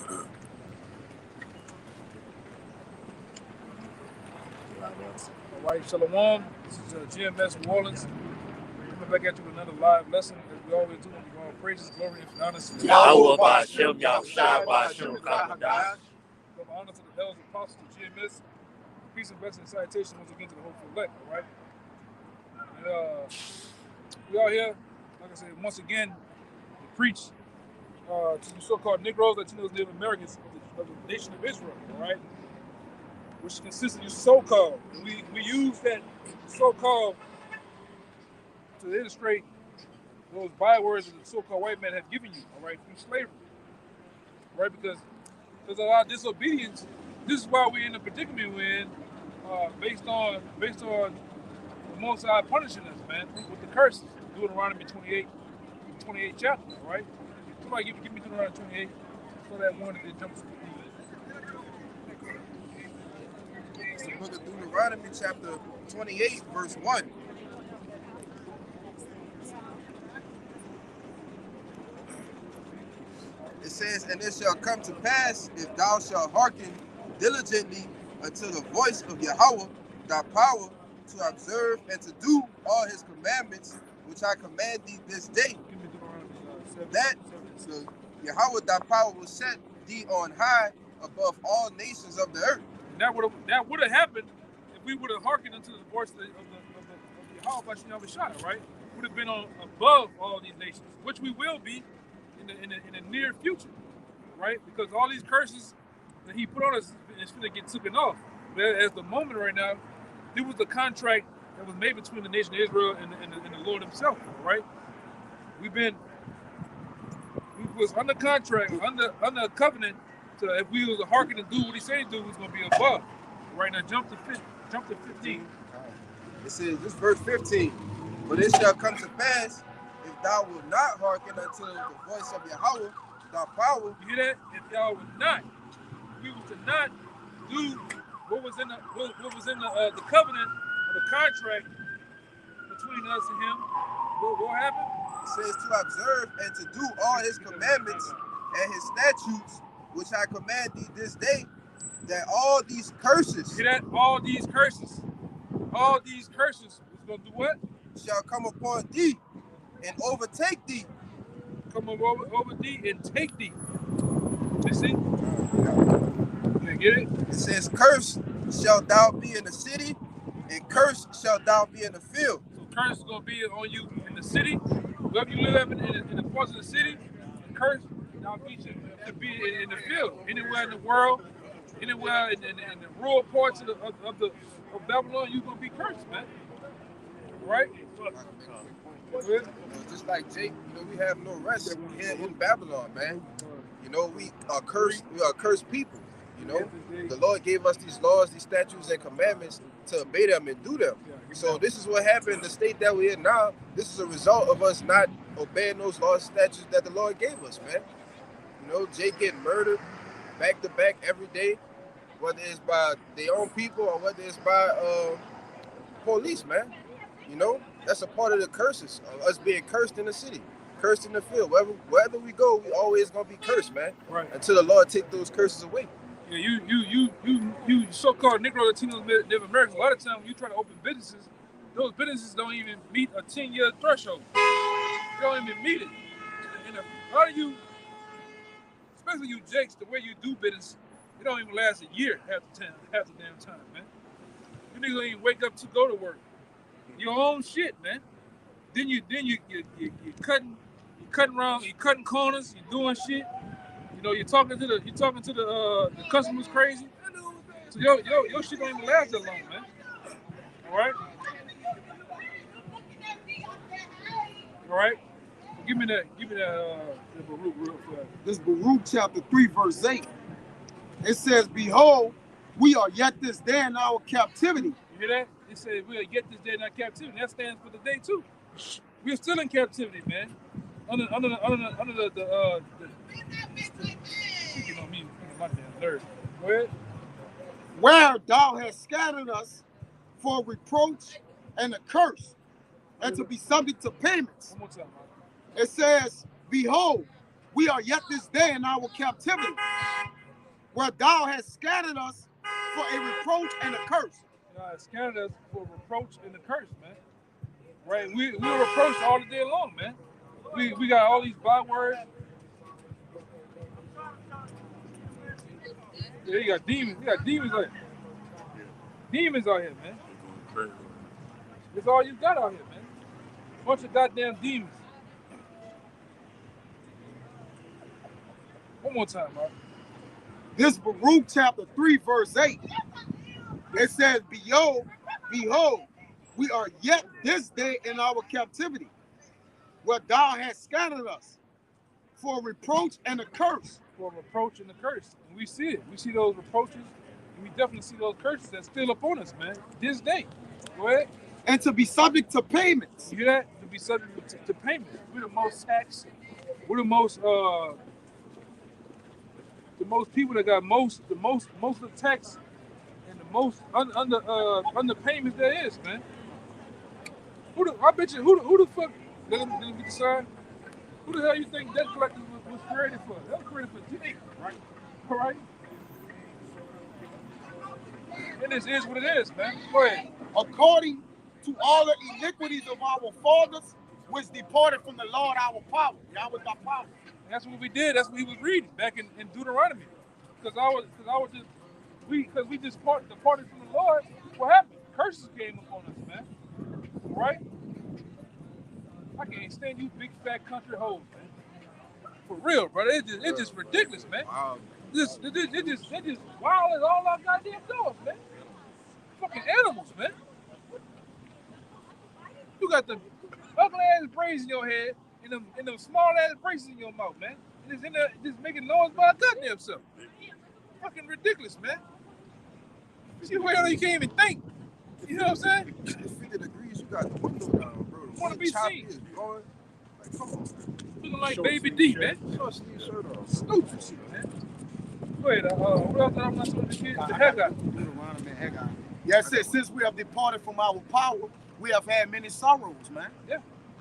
All right, Shalom. This is GMS New Orleans. Coming back at you with another live lesson, as we always do. We give all praises, glory, and honor to Yahweh Ba'Shem, Yahushua Ba'Shem, Kakadash. give honor to the elders, apostles of GMS. Peace and blessing and salutation once again to the hopeful elect. All right. And, we are here, like I said, once again to preach to the so-called Negroes, Latinos, Native Americans of the nation of Israel. All right. Which consists of so-called. We use that so-called to illustrate those bywords that the so-called white man have given you, all right, through slavery, right? Because there's a lot of disobedience. This is why we're in the predicament we're in, based on the Most High punishing us, man, with the curses. Deuteronomy 28 chapter, all right? Somebody give me Deuteronomy 28, so that one that jumps to It's the book of Deuteronomy, chapter 28, verse 1. It says, "And it shall come to pass, if thou shalt hearken diligently unto the voice of Yahweh, thy power, to observe and to do all his commandments, which I command thee this day, that the Yahweh thy power will set thee on high above all nations of the earth." That would have happened if we would have hearkened unto the voice of the Yahweh B'Shem, right? Would have been above all these nations, which we will be in the near future, right? Because all these curses that he put on us is going to get taken off. But as the moment right now, there was a contract that was made between the nation of Israel and the Lord himself, right? We was under contract, under a covenant. So if we was to hearken and do what he said to do, was going to be above. Right now, jump to 15. It says, this verse 15, "But it shall come to pass, if thou wilt not hearken unto the voice of Yahweh, thy power." You hear that? If y'all would not, if we was to not do what was in the covenant or the contract between us and him, what will happen? It says to observe and to do all his commandments and his statutes, which I command thee this day, that all these curses, hear that? All these curses was going to do what? shall come upon thee and overtake thee. Come over thee and take thee. You see? You get it? It says, "Cursed shalt thou be in the city, and cursed shalt thou be in the field." So curse is going to be on you in the city. Wherever you live in the parts of the city, curse shall be to be in the field. Anywhere in the world, anywhere in the rural parts of Babylon, you're going to be cursed, man. Right? Just like Jake, we have no rest here in Babylon, man. We are cursed. We are cursed people. The Lord gave us these laws, these statutes, and commandments to obey them and do them. So this is what happened in the state that we're in now. This is a result of us not obeying those laws and statutes that the Lord gave us, man. Jake getting murdered back to back every day, whether it's by their own people or whether it's by police, man. That's a part of the curses of us being cursed in the city, cursed in the field. Wherever we go, we always gonna be cursed, man. Right. Until the Lord take those curses away. Yeah, you so-called Negro, Latinos, Native Americans. A lot of times when you try to open businesses, those businesses don't even meet a 10-year threshold. They don't even meet it. And a lot of you, especially you Jakes, the way you do business, it don't even last a year half the damn time, man. You niggas don't even wake up to go to work. Your own shit, man. Then you cutting around, you cutting corners, you doing shit. You're talking to the customers crazy. So your shit don't even last that long, man. All right. All right. Give me that the Baruch real quick. This Baruch chapter 3, verse 8. It says, "Behold, we are yet this day in our captivity." You hear that? It says we'll get this day in our captivity. That stands for the day too. We're still in captivity, man. Under the speaking on me, my damn nerve. Go ahead. "Where thou hast scattered us for reproach and a curse, and to be subject to payments." One more time, man. It says, "Behold, we are yet this day in our captivity." where thou hast scattered us for a reproach and a curse. Scattered us for reproach and a curse, man. Right? We were reproached all the day long, man. We got all these bywords. Yeah, you got demons. You got demons out here. Demons out here, man. That's all you got out here, man. Bunch of goddamn demons. One more time, Mark. This Baruch chapter 3, verse 8. It says, behold, we are yet this day in our captivity, where thou hast scattered us for a reproach and a curse. For a reproach and a curse. And we see it. We see those reproaches, and we definitely see those curses that's still upon us, man. This day. Go ahead. And to be subject to payments. You hear that? To be subject to payment. We're the most taxed. We're the most people that got the most of the tax and the most under payments there is, man. I bet you who the fuck let me get the sign? Who the hell you think debt collectors was created for? That was created for Jake, right? All right. And this is what it is, man. Go ahead. According to all the iniquities of our fathers, which departed from the Lord our power. Yahweh our power. And that's what we did. That's what he was reading back in Deuteronomy. Because we just departed from the Lord. What happened? Curses came upon us, man. All right? I can't stand you big fat country hoes, man. For real, brother. It's just ridiculous, man. Wow. It just wild as all our goddamn dogs, man. Fucking animals, man. You got the ugly ass braids in your head and them small ass braces in your mouth, man. And it's in there just making noise by a goddamn self. Fucking ridiculous, man. See the way you can't even think. You know what I'm saying? It's 50 degrees, you got the window down, bro. You wanna be seen. Is blowing. Like, come on, man. Looking like Baby D, man. Show us your shirt off. Stupid shit, man. Go ahead. What else I'm not supposed to get? The Haggai. Yeah, it says, since we have departed from our power, we have had many sorrows, man. Yeah.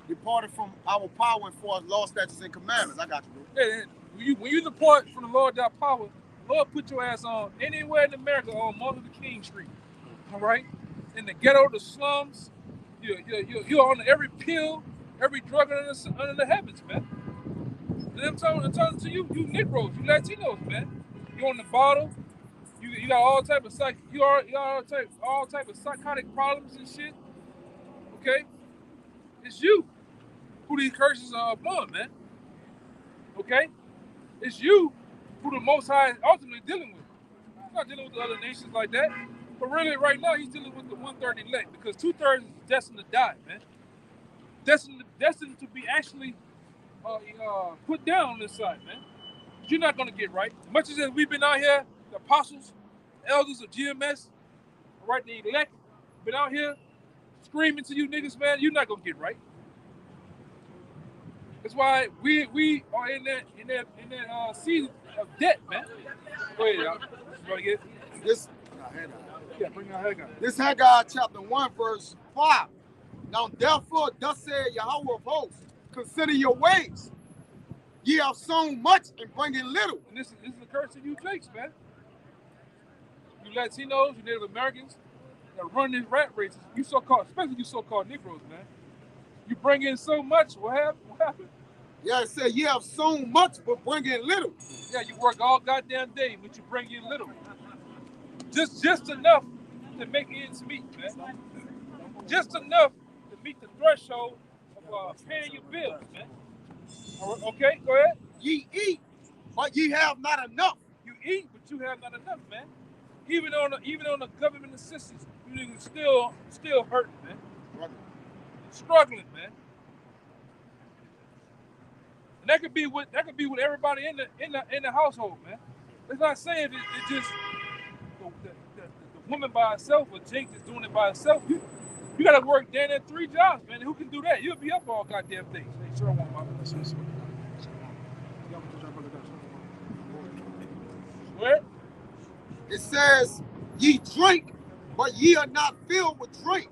Departed from our power and for us law, statutes, and commandments. I got you, bro. Yeah, when you depart from the Lord thy power, Lord put your ass on anywhere in America on Martin Luther King Street. All right? In the ghetto, the slums, you're on every pill, every drug under the heavens, man. And I'm talking to you Negroes, you Latinos, man. You on the bottle, you got all type of all type of psychotic problems and shit. Okay? It's you who these curses are upon, man. Okay? It's you who the Most High is ultimately dealing with. He's not dealing with the other nations like that. But really, right now, he's dealing with the 1/3 elect because 2/3 is destined to die, man. Destined to be actually put down on this side, man. You're not going to get right. As much as we've been out here, the apostles, the elders of GMS, right, the elect, been out here screaming to you niggas, man, you're not going to get right. That's why we are in that season of debt, man. Go ahead, y'all. You want to get This, yeah, bring your Haggai. this Haggai chapter 1, verse 5. Now therefore, thus said Yahweh of hosts, consider your ways. Ye have sown much and bring in little. And this is the curse of you Jakes, man. You Latinos, you Native Americans that run these rat races, you so-called, especially you so-called Negroes, man. You bring in so much, what happened? Yeah, it said ye have sown much but bring in little. Yeah, you work all goddamn day, but you bring in little. Just enough to make ends meet, man. Just enough to meet the threshold of paying your bills, man. Okay, go ahead. Ye eat, but ye have not enough. You eat, but you have not enough, man. Even on the government assistance, you niggas still hurting, man. Struggling, man. And that could be with everybody in the household, man. It's not saying it's just the woman by herself or Jake is doing it by herself. You gotta work damn near 3 jobs, man. Who can do that? You'll be up all goddamn things. Hey, sure, I want my where? It says ye drink, but ye are not filled with drink.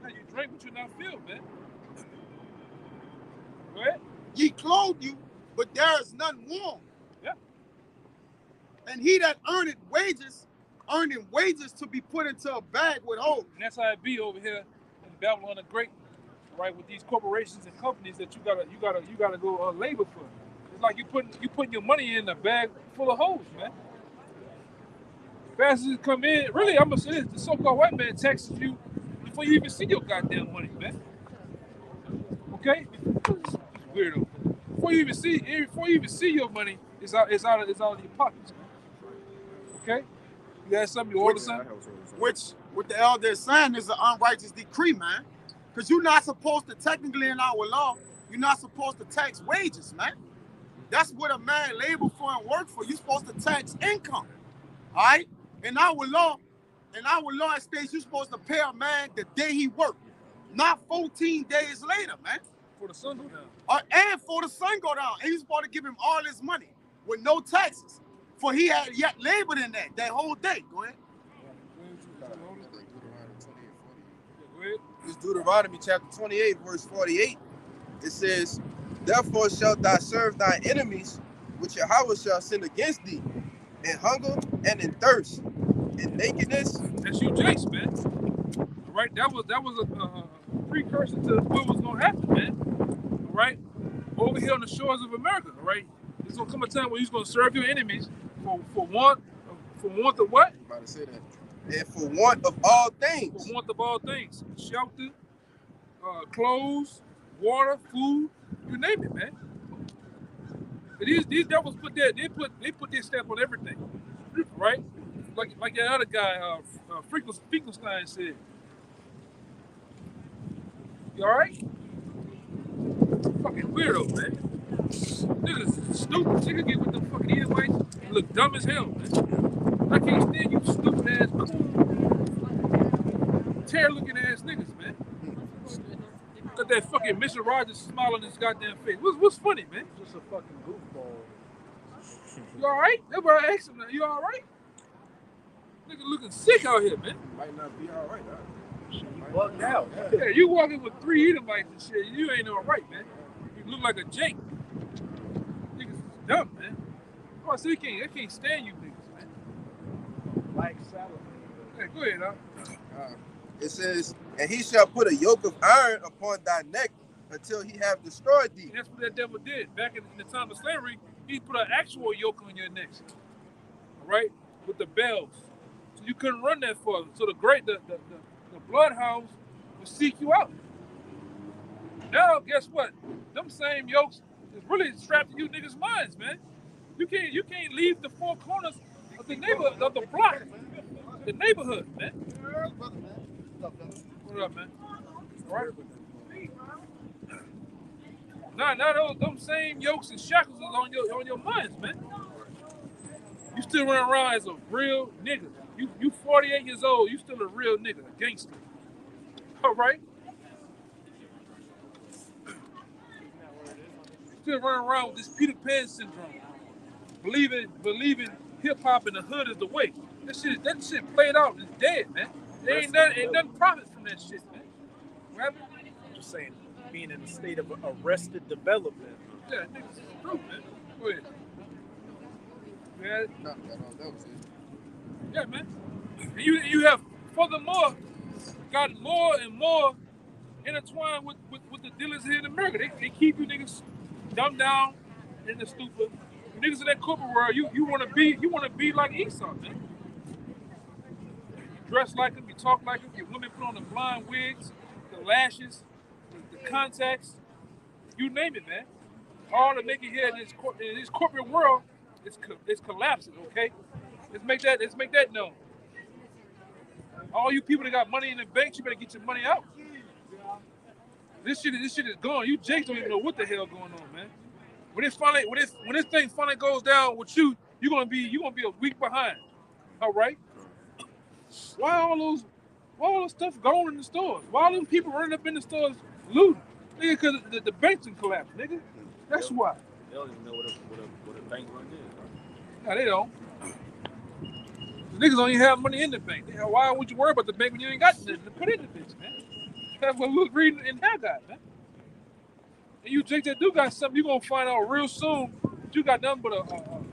Now you drink, but you're not filled, man. Go ahead. Ye clothe you, but there is none warm. Yeah. And he that earneth wages, earning wages to be put into a bag with holes. And that's how it be over here in Babylon the Great, right? With these corporations and companies that you gotta go labor for. It's like you putting your money in a bag full of holes, man. Fast as it come in, really, I'm gonna say this: the so-called white man taxes you before you even see your goddamn money, man. Okay? It's weirdo. Before you even see your money, it's out of your pockets, man. Okay? You got something you order something? Which, what the elder is saying, is an unrighteous decree, man. Because you're not supposed to, technically in our law, you're not supposed to tax wages, man. That's what a man labor for and work for. You're supposed to tax income. All right? In our law, it states you're supposed to pay a man the day he worked, not 14 days later, man. For the sun go down. And for the sun go down. And you're supposed to give him all his money with no taxes. For he had yet labored in that whole day. Go ahead. It's Deuteronomy chapter 28, verse 48. It says, therefore shalt thou serve thy enemies, which Yahweh shall send against thee, in hunger and in thirst, in nakedness. That's you, Jace, man. All right, that was a precursor to what was gonna happen, man. All right, over here on the shores of America, all right. There's gonna come a time where you're gonna serve your enemies for want of what? I'm about to say that. And for want of all things. For want of all things, shelter, clothes, water, food, you name it, man. These devils put that they put their stamp on everything, right? Like that other guy, Finkelstein said. You all right? Fucking weirdo, man. Niggas stupid. Niggas get with them fucking Edomites and look dumb as hell, man. I can't stand you stupid ass, tear-looking ass niggas, man. Got that fucking Mr. Rogers smile on his goddamn face. What's funny, man? Just a fucking goofball. You all right? Everybody asked him, you all right? Nigga looking sick out here, man. Might not be all right, huh? You bugged out. Yeah, you walking with 3 Edomites and shit. You ain't all right, man. You look like a jank. Niggas is dumb, man. Oh, so I can't stand you niggas, man. Like salad. Hey, go ahead, huh? It says, and he shall put a yoke of iron upon thy neck until he have destroyed thee. And that's what that devil did. Back in the time of slavery, he put an actual yoke on your neck. All right? With the bells. So you couldn't run that far. So the bloodhounds will seek you out. Now, guess what? Them same yokes is really strapped to you niggas' minds, man. You can't leave the 4 corners of the neighborhood, of the block, the neighborhood, man. What up, man? All right. Now them same yokes and shackles is on your minds, man. You still running around as a real nigga. You 48 years old. You still a real nigga, a gangster. All right. Still running around with this Peter Pan syndrome, believing hip hop in the hood is the way. That shit played out and dead, man. There ain't nothing profit from that shit, man. What happened? Just saying, being in a state of arrested development. Yeah, niggas is true, man. Go ahead. Yeah. No, that was it. Yeah, man. And you have furthermore got more and more intertwined with the dealers here in America. They keep you niggas dumbed down in the stupid. You niggas in that corporate world, you wanna be like Esau, man. You dress like them, you talk like them, your women put on the blonde wigs, the lashes, the contacts, you name it, man. All to make it here in this corporate world, it's collapsing, okay? Let's make that known. All you people that got money in the bank, you better get your money out. This shit is gone. You Jakes don't even know what the hell going on, man. When this thing finally goes down with you, you're gonna be a week behind. All right? Why all those stuff going in the stores? Why all them people running up in the stores looting? Nigga, because the banks done collapsed, nigga. That's why. They don't even know what a bank run is. No, they don't. The niggas don't even have money in the bank. Why would you worry about the bank when you ain't got nothing to put in the bitch, man? That's what we was reading in Haggai, man. And you Jake that do got something, you gonna find out real soon that you got nothing but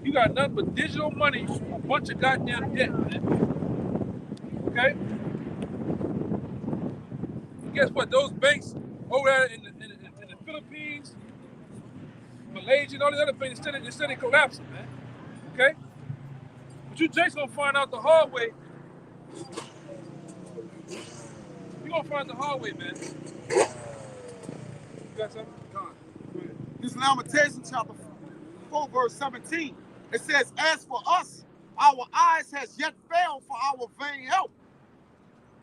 You got nothing but digital money, a bunch of goddamn debt, man. Okay? And guess what? Those banks over there in the Philippines, Malaysia, and all these other things, instead of collapsing, man. Okay? But you Jake's gonna find out the hard way. You're gonna find the hard way, man. You got something? This is Lamentations chapter 4, verse 17. It says, as for us, our eyes has yet failed for our vain help.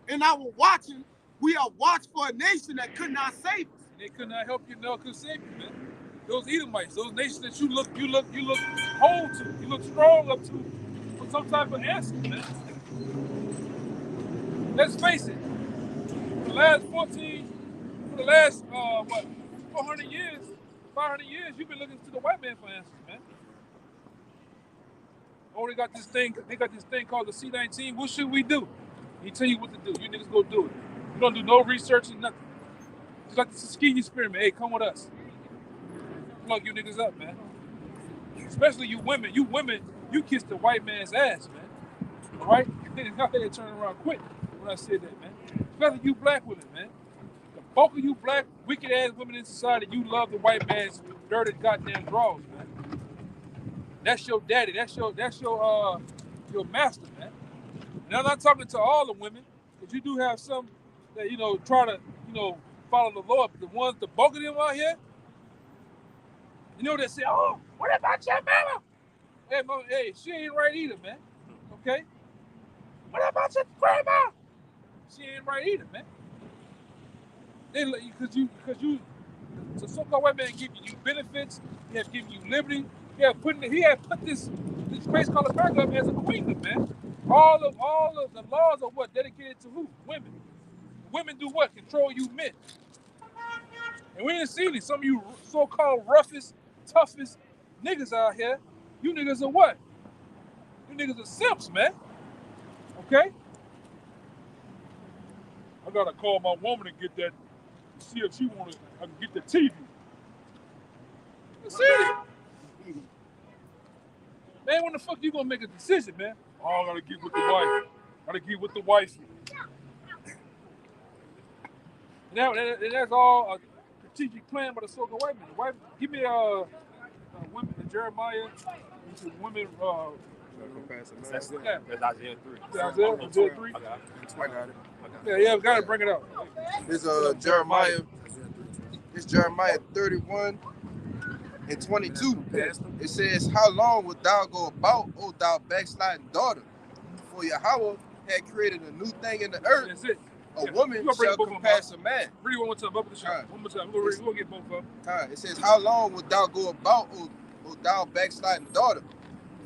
In our watching, we are watched for a nation that could not save us. They could not help you, no, could save you, man. Those Edomites, those nations that you look whole to, you look strong up to for some type of answer, man. Let's face it, for the last 400 years, 500 years, you've been looking to the white man for answers, man. Oh, they got this thing called the C-19. What should we do? He tell you what to do. You niggas go do it. You don't do no research and nothing. Just like the Tuskegee experiment. Hey, come with us. Plug you niggas up, man. Especially you women. You women, you kiss the white man's ass, man. All right? They turn around quick when I said that, man. Especially you black women, man. The bulk of you black, wicked ass women in society, you love the white man's dirty goddamn drawers, man. That's your daddy. That's your master, man. And I'm not talking to all the women, because you do have some that, try to, follow the Lord. But the bulk of them out here, they say, oh, what about your mama? Hey, she ain't right either, man. Okay? What about your grandma? She ain't right either, man. Because the so-called white man give you benefits, he has given you liberty, he had put this place called America up as a queendom, man. All of the laws are what? Dedicated to who? Women. Women do what? Control you men. And we ain't seen it. Some of you so-called roughest, toughest niggas out here, you niggas are what? You niggas are simps, man. Okay? I gotta call my woman and get that, to see if I can get the TV. That's it. Man, when the fuck you gonna make a decision, man? Oh, I gotta get with the wife. Gotta get with the wife. And that's all a strategic plan by the so-called white man. Give me women, Jeremiah, women. That's Isaiah 3. Isaiah 3. I got it. Yeah, we gotta bring it up. It's Jeremiah. It's Jeremiah 31 and 22. It says, how long wilt thou go about, O thou backsliding daughter? For Yahweh had created a new thing in the earth. That's it. A woman shall compass a man. Read one more time. Up with the shot. One more time. We're gonna get both of them. It says, how long wilt thou go about, O thou backsliding daughter?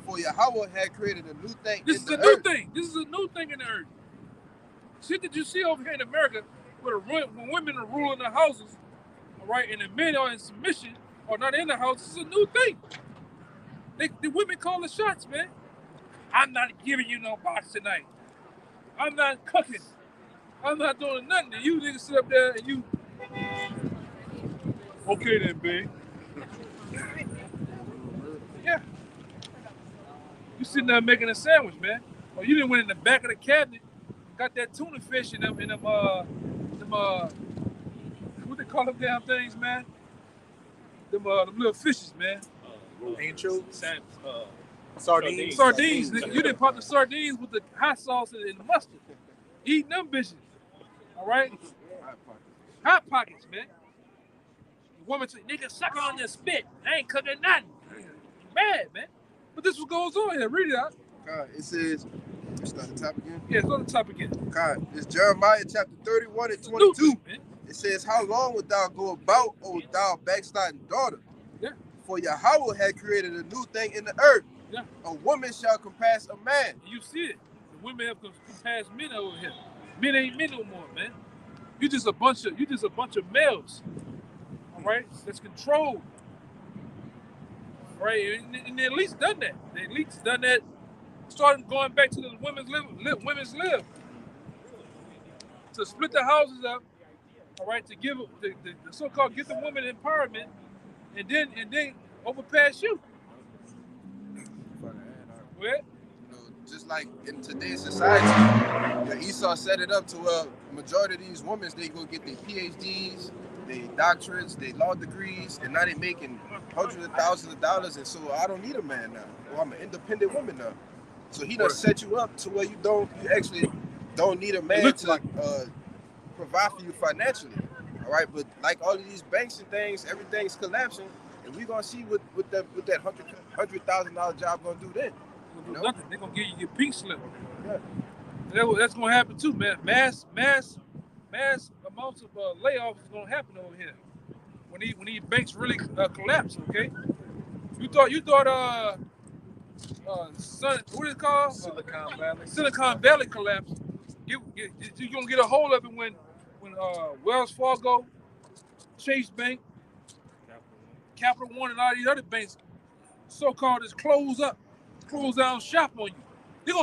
For Yahweh had created a new thing in the earth. This is a new thing. This is a new thing in the earth. Shit that you see over here in America, when women are ruling the houses, all right, and the men are in submission or not in the house, this is a new thing. The women call the shots, man. I'm not giving you no box tonight. I'm not cooking. I'm not doing nothing. And you niggas sit up there and you, okay then, babe. Yeah. You sitting there making a sandwich, man. Or you didn't went in the back of the cabinet, got that tuna fish in them what they call them damn things, man? Them little fishes, man. Angel. Sardines. Nigga. You didn't pop the sardines with the hot sauce and the mustard. Eating them bitches. All right? Hot pockets, man. The woman say, nigga, suck on your spit. I ain't cooking nothing. Mad, man. But this is what goes on here. Read it out. It says, it's on the top again? Yeah, it's on the top again. It's Jeremiah chapter 31 and 22. It says, how long wilt thou go about, O thou backsliding daughter? Yeah. For Yahweh had created a new thing in the earth. Yeah. A woman shall compass a man. You see it. The women have compassed men over here. Men ain't men no more, man. You just a bunch of males. All right? That's controlled. All right? And they at least done that. They at least done that. Starting going back to the women's live. To split the houses up, all right, to give the so-called get the woman empowerment, and then overpass you. Go ahead. You know, just like in today's society, Esau set it up to where majority of these women, they go get their PhDs, their doctorates, their law degrees, and now they making hundreds of thousands of dollars. And so I don't need a man now. Well, I'm an independent woman now. So he done set you up to where you actually don't need a man to provide for you financially. All right, but like all of these banks and things, everything's collapsing, and we're gonna see what that $100,000 job gonna do then. You know? Nothing. They're gonna give you your pink slip. Yeah. That's gonna happen too, man. Mass amounts of layoffs is gonna happen over here when these banks really collapse. Okay, you thought what is it called? Silicon Valley collapse. You're gonna get a hold of it when Wells Fargo, Chase Bank, Capital One, and all these other banks, so-called, is close down shop on you. They're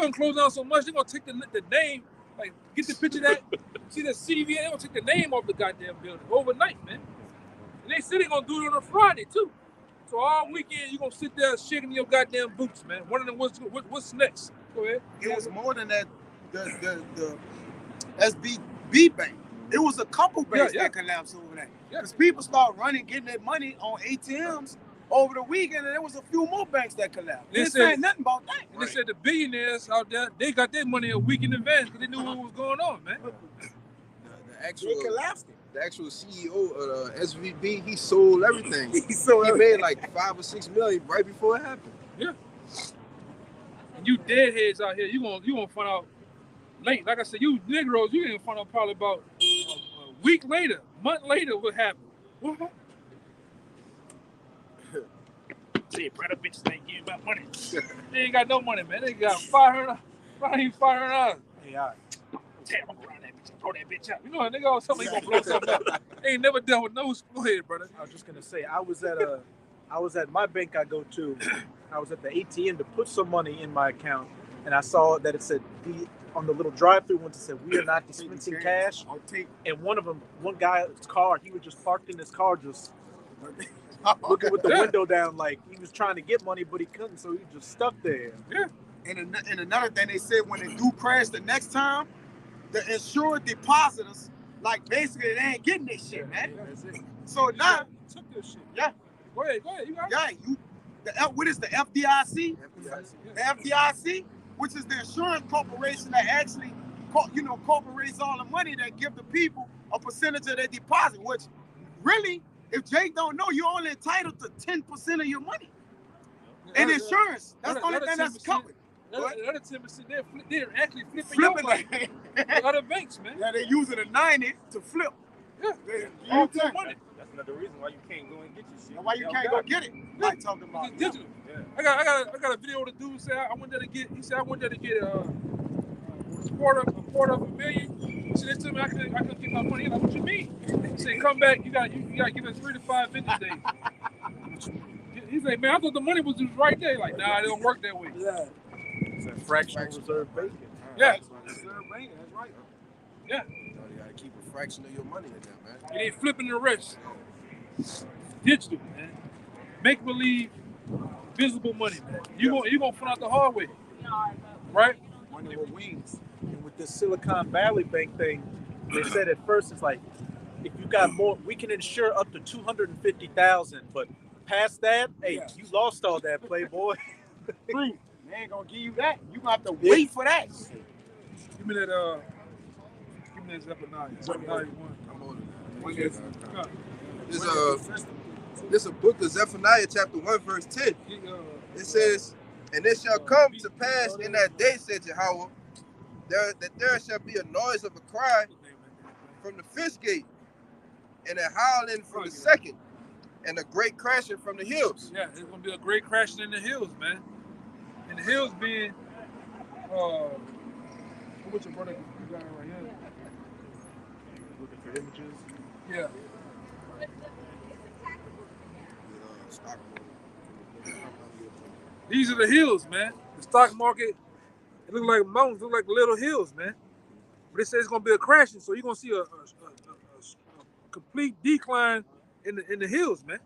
gonna close down so much. They're gonna take the name, like, get the picture of that. See that CVN? They're gonna take the name off the goddamn building overnight, man. And they said they're gonna do it on a Friday too. So all weekend you're gonna sit there shaking your goddamn boots, man. Wondering what's next. Go ahead. It was more than that. The SBB bank. It was a couple banks that collapsed over that. Because people start getting their money on ATMs over the weekend, and there was a few more banks that collapsed. They said nothing about that. And they said the billionaires out there, they got their money a week in advance because they knew what was going on, man. The actual CEO of SVB, he sold everything. He made like $5 or $6 million right before it happened. Yeah. And you deadheads out here, you gonna find out late. Like I said, you Negroes, you gonna find out probably about a week later, month later, what happened. What happened? See, brother, bitches ain't giving about money. They ain't got no money, man. They got $500. Hey, all right. Tear them around that bitch and throw that bitch out. You know, a nigga always tell me he gonna blow something up. They ain't never dealt with no. Go ahead, brother. I was just gonna say, I was at my bank I go to. I was at the ATM to put some money in my account, and I saw that it said on the little drive-through once it said we are not dispensing cash. And one guy's car, he was just parked in his car, just looking with the window down, like he was trying to get money, but he couldn't, so he just stuck there. Yeah. And another thing they said, when they do crash the next time, the insured depositors, like, basically they ain't getting this shit, man. So now, took this shit. Yeah. Go ahead. You got it. What is the FDIC? The FDIC, which is the insurance corporation that actually, corporates all the money that give the people a percentage of their deposit, which really, if Jake don't know, you're only entitled to 10% of your money in insurance. That's the only thing that's covered. The other 10%, they're actually flipping money. Other banks, man. Yeah, they're using a 90 to flip. Yeah, all the money. That's another reason why you can't go and get your shit. And why you can't go get it? Like talking about it's digital. Yeah. I got a video of the dude say I went there to get. He said I went there to get a quarter of $1 million. He said, they told me I couldn't get my money. He's like, what you mean? He said, come back. You got to give us 3 to 5 business days. He's like, man, I thought the money was just right there. Like, nah, it don't work that way. Yeah. It's a fractional reserve banking. Yeah. Reserve banking, that's right. Yeah. You gotta keep a fraction of your money in there, man. It ain't flipping the rest. Digital, man. Make believe, visible money, man. You gonna find out the hard way, right? Money with wings. And with this Silicon Valley Bank thing, they said at first it's like, if you got more, we can insure up to $250,000, but past that, hey, you lost all that, playboy. They ain't gonna give you that. You gonna have to wait for that. Give me that Zephaniah. Zephaniah 1. I'm older than that. There's a book of Zephaniah chapter 1 verse 10. It says, and it shall come to pass in that day, said Jehovah, that there shall be a noise of a cry from the first gate, and a howling from the second, and a great crashing from the hills. Yeah, there's gonna be a great crashing in the hills, man. And the hills being what's your brother you got right here? Looking for images. Yeah. These are the hills, man. The stock market, it look like mountains, look like little hills, man. But it says it's gonna be a crashing, so you're gonna see a complete decline in the hills, man.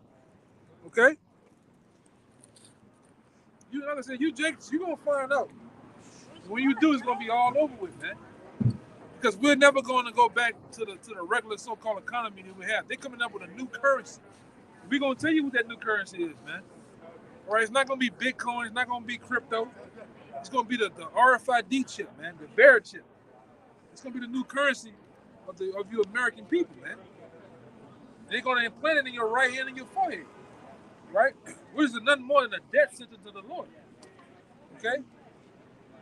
Okay? You like I said, you Jake, you gonna find out. When you do, it's gonna be all over with, man. Because we're never going to go back to the regular so-called economy that we have. They're coming up with a new currency. We're gonna tell you what that new currency is, man. All right, it's not gonna be Bitcoin. It's not gonna be crypto. It's gonna be the RFID chip, man, the bear chip. It's gonna be the new currency of you American people, man. They're gonna implant it in your right hand and your forehead, right? Which is nothing more than a death sentence to the Lord. Okay.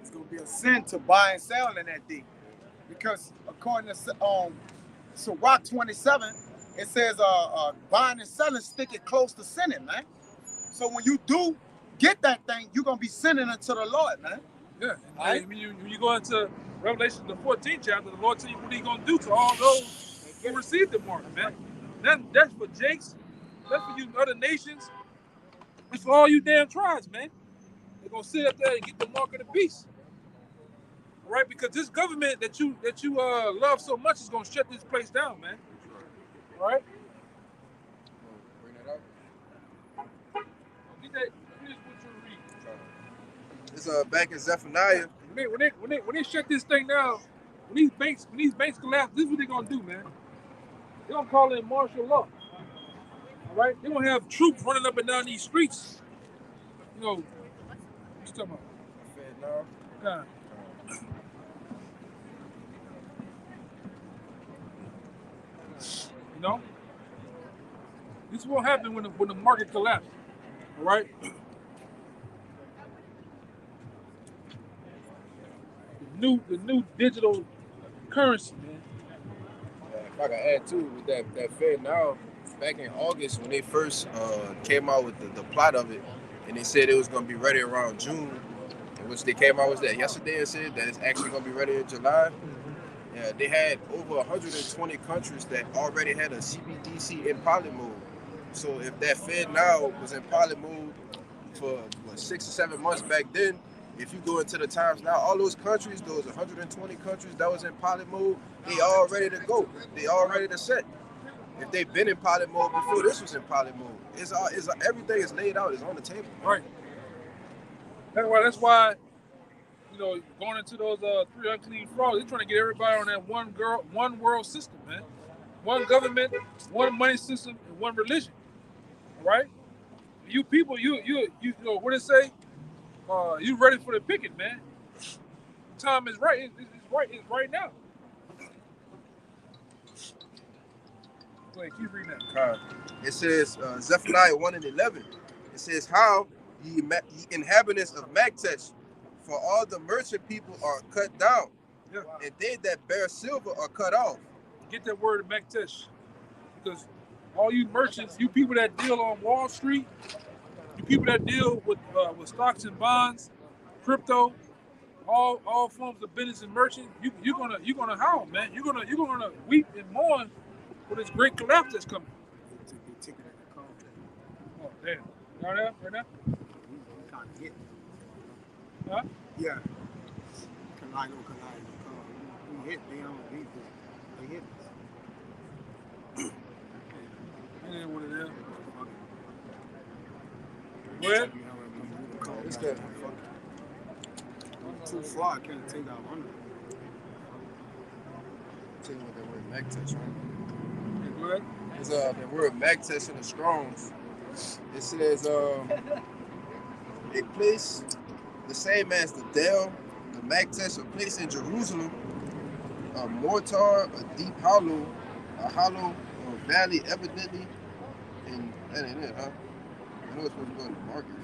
It's gonna be a sin to buy and sell in that day, because according to Sirach 27, it says buying and selling stick it close to sinning, man. So when you do get that thing, you're gonna be sinning unto the Lord, man. Yeah. Right? When you go into Revelation the 14th chapter, the Lord tell you what He's gonna do to all those who receive the mark, man. That's for Jakes. That's for you other nations. It's for all you damn tribes, man. They're gonna sit up there and get the mark of the beast. All right? Because this government that you love so much is gonna shut this place down, man. All right? Bring that up. Get that. Here's what you read. It's back in Zephaniah. When they shut this thing down, when these banks collapse, this is what they're gonna do, man. They're gonna call it martial law. All right? They're gonna have troops running up and down these streets. You know, what you talking about? Yeah. You know? This will happen when the market collapses. All right? The new digital currency, man. If I can add too with that Fed now, back in August when they first came out with the plot of it, and they said it was going to be ready around June, in which they came out was that yesterday and said that it's actually going to be ready in July. Yeah, they had over 120 countries that already had a CBDC in pilot mode. So if that Fed now was in pilot mode for 6 or 7 months back then, if you go into the times now, all those countries, those 120 countries that was in pilot mode, they all ready to go. They all ready to set. If they've been in pilot mode before this was in pilot mode, everything is laid out. It's on the table. Right. That's why, you know, going into those 3 unclean frogs, they're trying to get everybody on that one world system, man. One government, one money system, and one religion. All right? You people, you know what it say? You ready for the picket, man? Time is right. It's right now. Go ahead, keep reading that. It says Zephaniah 1:11. It says, "How ye inhabitants of Magtesh, for all the merchant people are cut down, Yeah. and they that bear silver are cut off." Get that word Magtesh, because all you merchants, you people that deal on Wall Street, you people that deal with stocks and bonds, crypto, all forms of business and merchant, you're gonna howl, man. You're gonna weep and mourn for this great collapse that's coming. Oh damn! Right now? Huh? Yeah. We hit. They hit us. That ain't what it is. Go ahead. It's good. Too far, I can't take out under. Tell you what that word Magtesh, right? Yeah, go ahead. It's the word Magtesh in the Strongs. It says a place the same as the Dell, the Magtesh, a place in Jerusalem, a mortar, a deep hollow, a valley evidently, and that ain't it, huh? I know it's supposed to go to the market.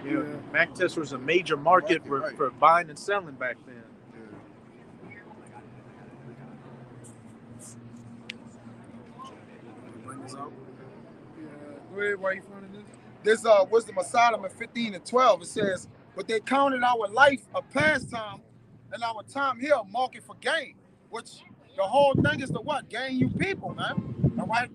Yeah, Magtesh was a major market Right. for buying and selling back then. Bring this out. Go ahead. Why you finding this? This Wisdom of Solomon 15:12. It says, "But they counted our life a pastime, and our time here a market for gain." Which the whole thing is to what? Gain you people, man. All right.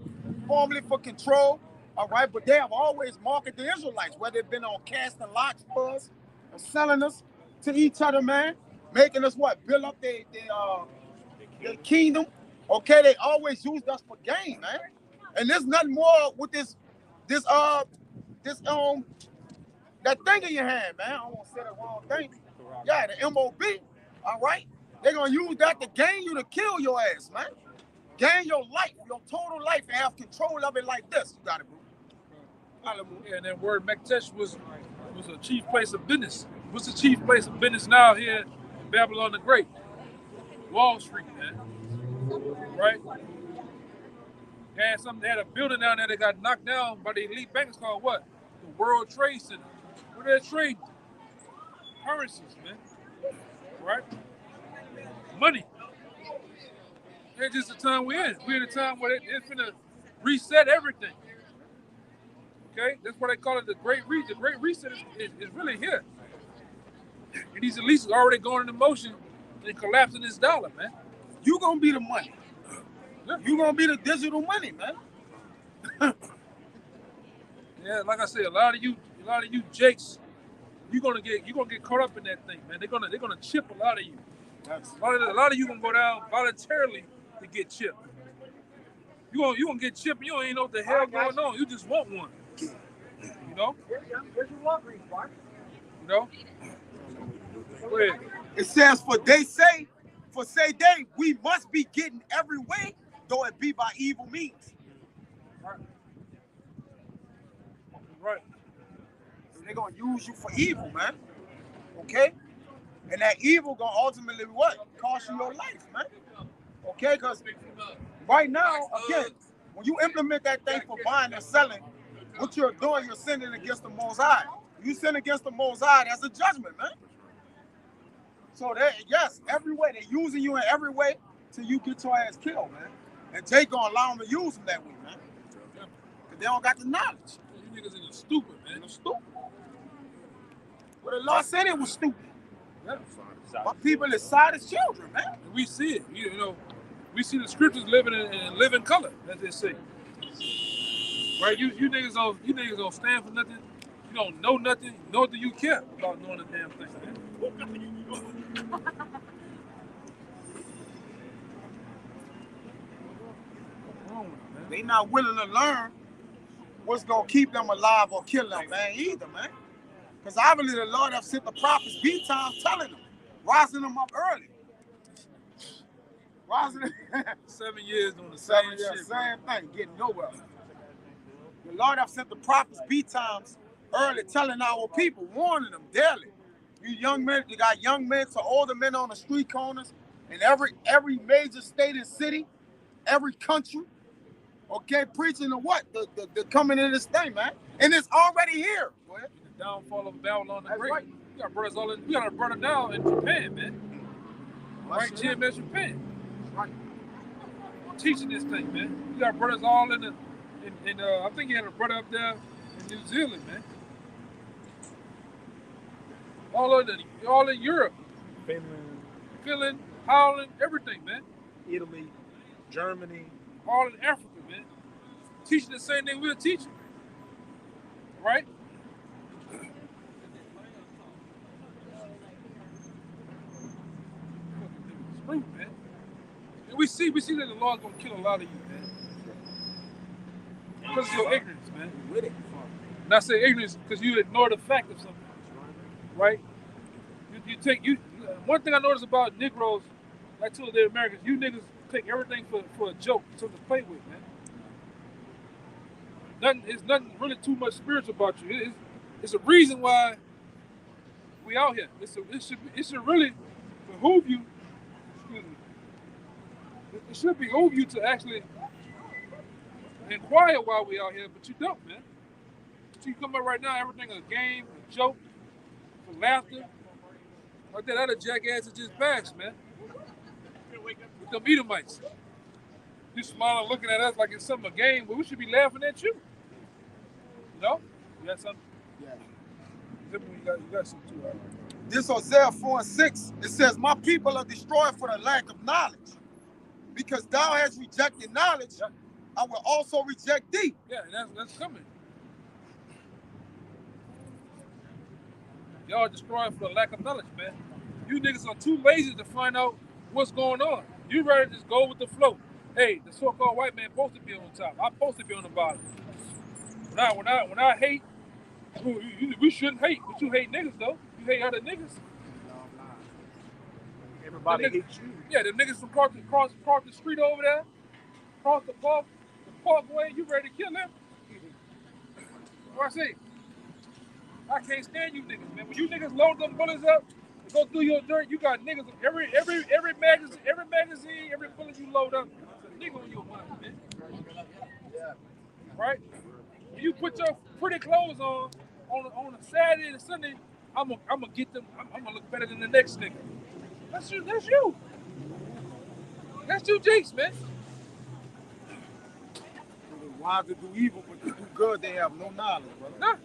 Formerly for control. All right, but they have always marketed the Israelites, whether they've been on casting lots for us, or selling us to each other, man, making us what? Build up their kingdom. Okay, they always used us for gain, man. And there's nothing more with this that thing in your hand, man. I don't want to say the wrong thing. Yeah, the MOB. All right. They're gonna use that to gain you to kill your ass, man. Gain your life, your total life, and have control of it like this. You got it, bro. Yeah, and that word Mektesh was a chief place of business. What's the chief place of business now here in Babylon the Great? Wall Street, man. Right? They had a building down there that got knocked down by the elite bankers called what? The World Trade Center. What are they trading? Currencies, man. Right? Money. It's just the time we're in. We're in a time where it's gonna reset everything. Okay? That's why they call it the Great Reset. The Great Reset is really here. And these elites are already going into motion and collapsing this dollar, man. You gonna be the money. Yeah. You gonna be the digital money, man. Yeah, like I said, a lot of you jakes, you're gonna get caught up in that thing, man. They're gonna chip a lot of you. A lot of you gonna go down voluntarily to get chipped. You gonna get chipped and you don't even know what the hell going on. You just want one. You know? You know? Go ahead. It says, for say they, we must be getting every way, though it be by evil means. Right. So they're gonna use you for evil, man. Okay? And that evil gonna ultimately what? Cost you your life, man. Okay, because right now, again, when you implement that thing for buying and selling, what you're doing, you're sinning against the Most High. You sin against the Most High, that's a judgment, man. So yes, every way, they're using you in every way till you get your ass killed, man. And Jake gonna allow them to use them that way, man. Because they don't got the knowledge. You niggas are stupid, man. They're stupid. Well, the law said it was stupid. Yeah. My people is side as children, man. And we see it. You know, we see the scriptures living in living color, as they say. Right? You niggas don't stand for nothing. You don't know nothing, nor do you care about knowing the damn thing, man. They not willing to learn what's gonna keep them alive or kill them, man, either, man. Because obviously the Lord have sent the prophets B times telling them, rising them up early. Rising 7 years doing the same shit. Same thing, getting nowhere. The Lord have sent the prophets B times early, telling our people, warning them daily. You young men, you got young men to older men on the street corners in every major state and city, every country. Okay, preaching the what? The coming in this thing, man. And it's already here. Go ahead. The downfall of Babylon the That's Great. right. We got brothers all in. We got a brother now in Japan, man. Right, GMS Japan. Right. Teaching this thing, man. We got brothers all in I think you had a brother up there in New Zealand, man. All in Europe. Finland, Holland, everything, man. Italy, Germany. All in Africa, man. Teaching the same thing we're teaching. Right? Fruit, man. And we see that the Lord's gonna kill a lot of you, man. Because of your ignorance, man. With it. And I say ignorance because you ignore the fact of something. Right? One thing I noticed about Negroes, like to the Americans, you niggas take everything for a joke, something to play with, man. It's nothing really too much spiritual about you. It's a reason why we out here. It should really behoove you. Excuse me. It should behoove you to actually inquire why we out here, but you don't, man. So you come up right now, everything is a game, a joke, for laughter. Like that other jackass that just passed, man. With them Edomites. You smiling, looking at us like it's a game, but we should be laughing at you. You know? You got something? Yeah. You got something too, right? This Hosea 4:6, it says, my people are destroyed for the lack of knowledge. Because thou hast rejected knowledge, I will also reject thee. Yeah, that's coming. Y'all destroyed for the lack of knowledge, man. You niggas are too lazy to find out what's going on. You rather just go with the flow. Hey, the so-called white man supposed to be on top. I'm supposed to be on the bottom. When I hate, We shouldn't hate, but you hate niggas though. You hate other niggas. Everybody Them niggas- hates you. Yeah, them niggas from across the street over there, across the parkway, you ready to kill them? What I say? I can't stand you niggas, man. When you niggas load them bullets up and go through your dirt, you got niggas every magazine, every bullet you load up, there's a nigga on your mind, man. Right? When you put your pretty clothes on a Saturday and a Sunday, I'm gonna get them. I'm gonna look better than the next nigga. That's you. That's you. That's you, Jace, man. The wise to do evil, but to do good, they have no knowledge, brother. Nah.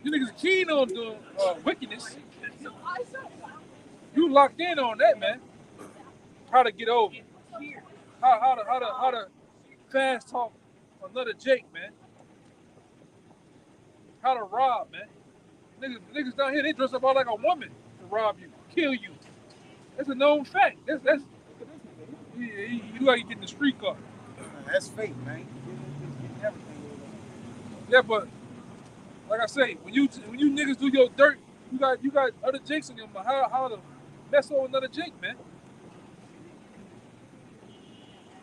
You niggas are keen on doing wickedness. You locked in on that, man. How to get over? How to fast talk another Jake, man? How to rob, man? Niggas down here, they dress up all like a woman to rob you, kill you. That's a known fact. That's you like you getting the street car. That's fake, man. Yeah, but like I say, when you niggas do your dirt, you got other Jakes in your mind. How to mess over another Jake, man?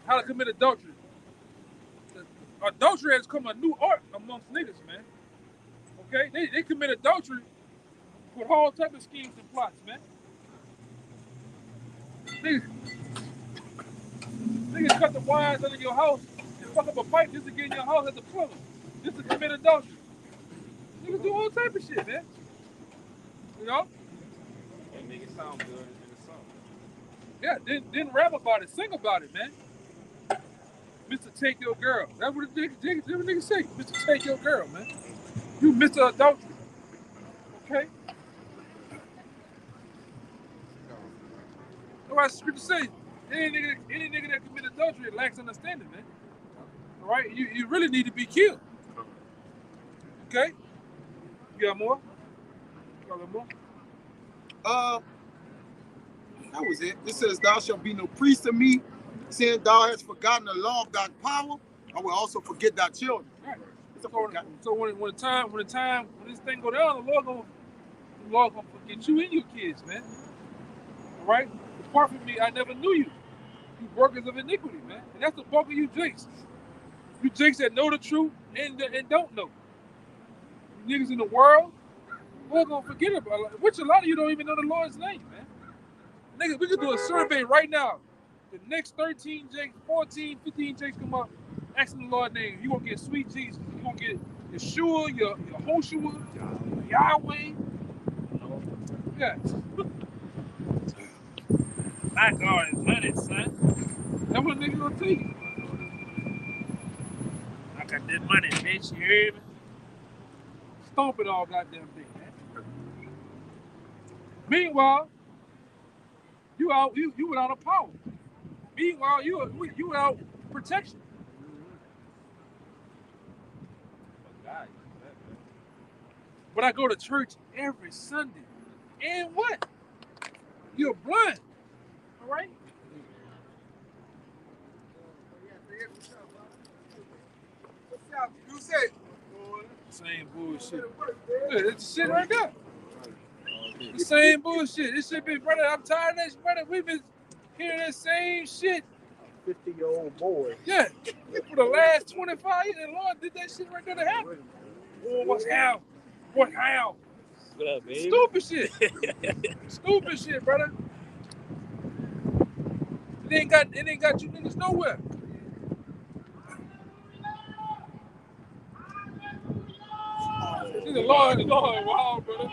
How to commit adultery? Adultery has become a new art amongst niggas, man. Okay, they commit adultery with all type of schemes and plots, man. Niggas cut the wires under your house and fuck up a pipe just to get in your house at the plumber, just to commit adultery. Niggas do all type of shit, man. You know? And make it sound good in the song. Yeah, didn't rap about it, sing about it, man. Mr. Take Your Girl. That's what the niggas say. Mr. Take Your Girl, man. You Mr. Adultery. Okay? That's what the scripture say. Any nigga that commit adultery lacks understanding, man. All right? You really need to be killed. Okay? You got more? You got more? That was it. It says, "Thou shalt be no priest to me, saying thou hast forgotten the law of thy power. I will also forget thy children." Right. So when this thing go down, the Lord gonna forget you and your kids, man. All right? Depart from me, I never knew you. You workers of iniquity, man. And that's the bulk of you Jakes. You Jakes that know the truth and don't know. You niggas in the world, we're gonna forget about it. Which a lot of you don't even know the Lord's name, man. Niggas, we could do a survey right now. The next 13 Jakes, 14, 15 Jakes come up, asking the Lord's name. You gonna get sweet Jesus. You gonna get Yeshua, your Hoshua, Yahweh. Yeah. My God is money, son. That's what niggas gonna take. I got this money, bitch. You hear me? Stomp it all goddamn day, man. Meanwhile, you without a power. Meanwhile, you without protection. God, But I go to church every Sunday. And what? You're blind. All right? You said, Same bullshit. Yeah, it's the shit right there. The same bullshit. This shit been, brother, I'm tired of this, brother. We've been hearing that same shit. 50-year-old boy. Yeah. For the last 25 years, the Lord did that shit right there to happen. Oh, what's how? What how? What up, baby? Stupid shit. Stupid shit, brother. It ain't got you niggas nowhere. The Lord, wow, brother.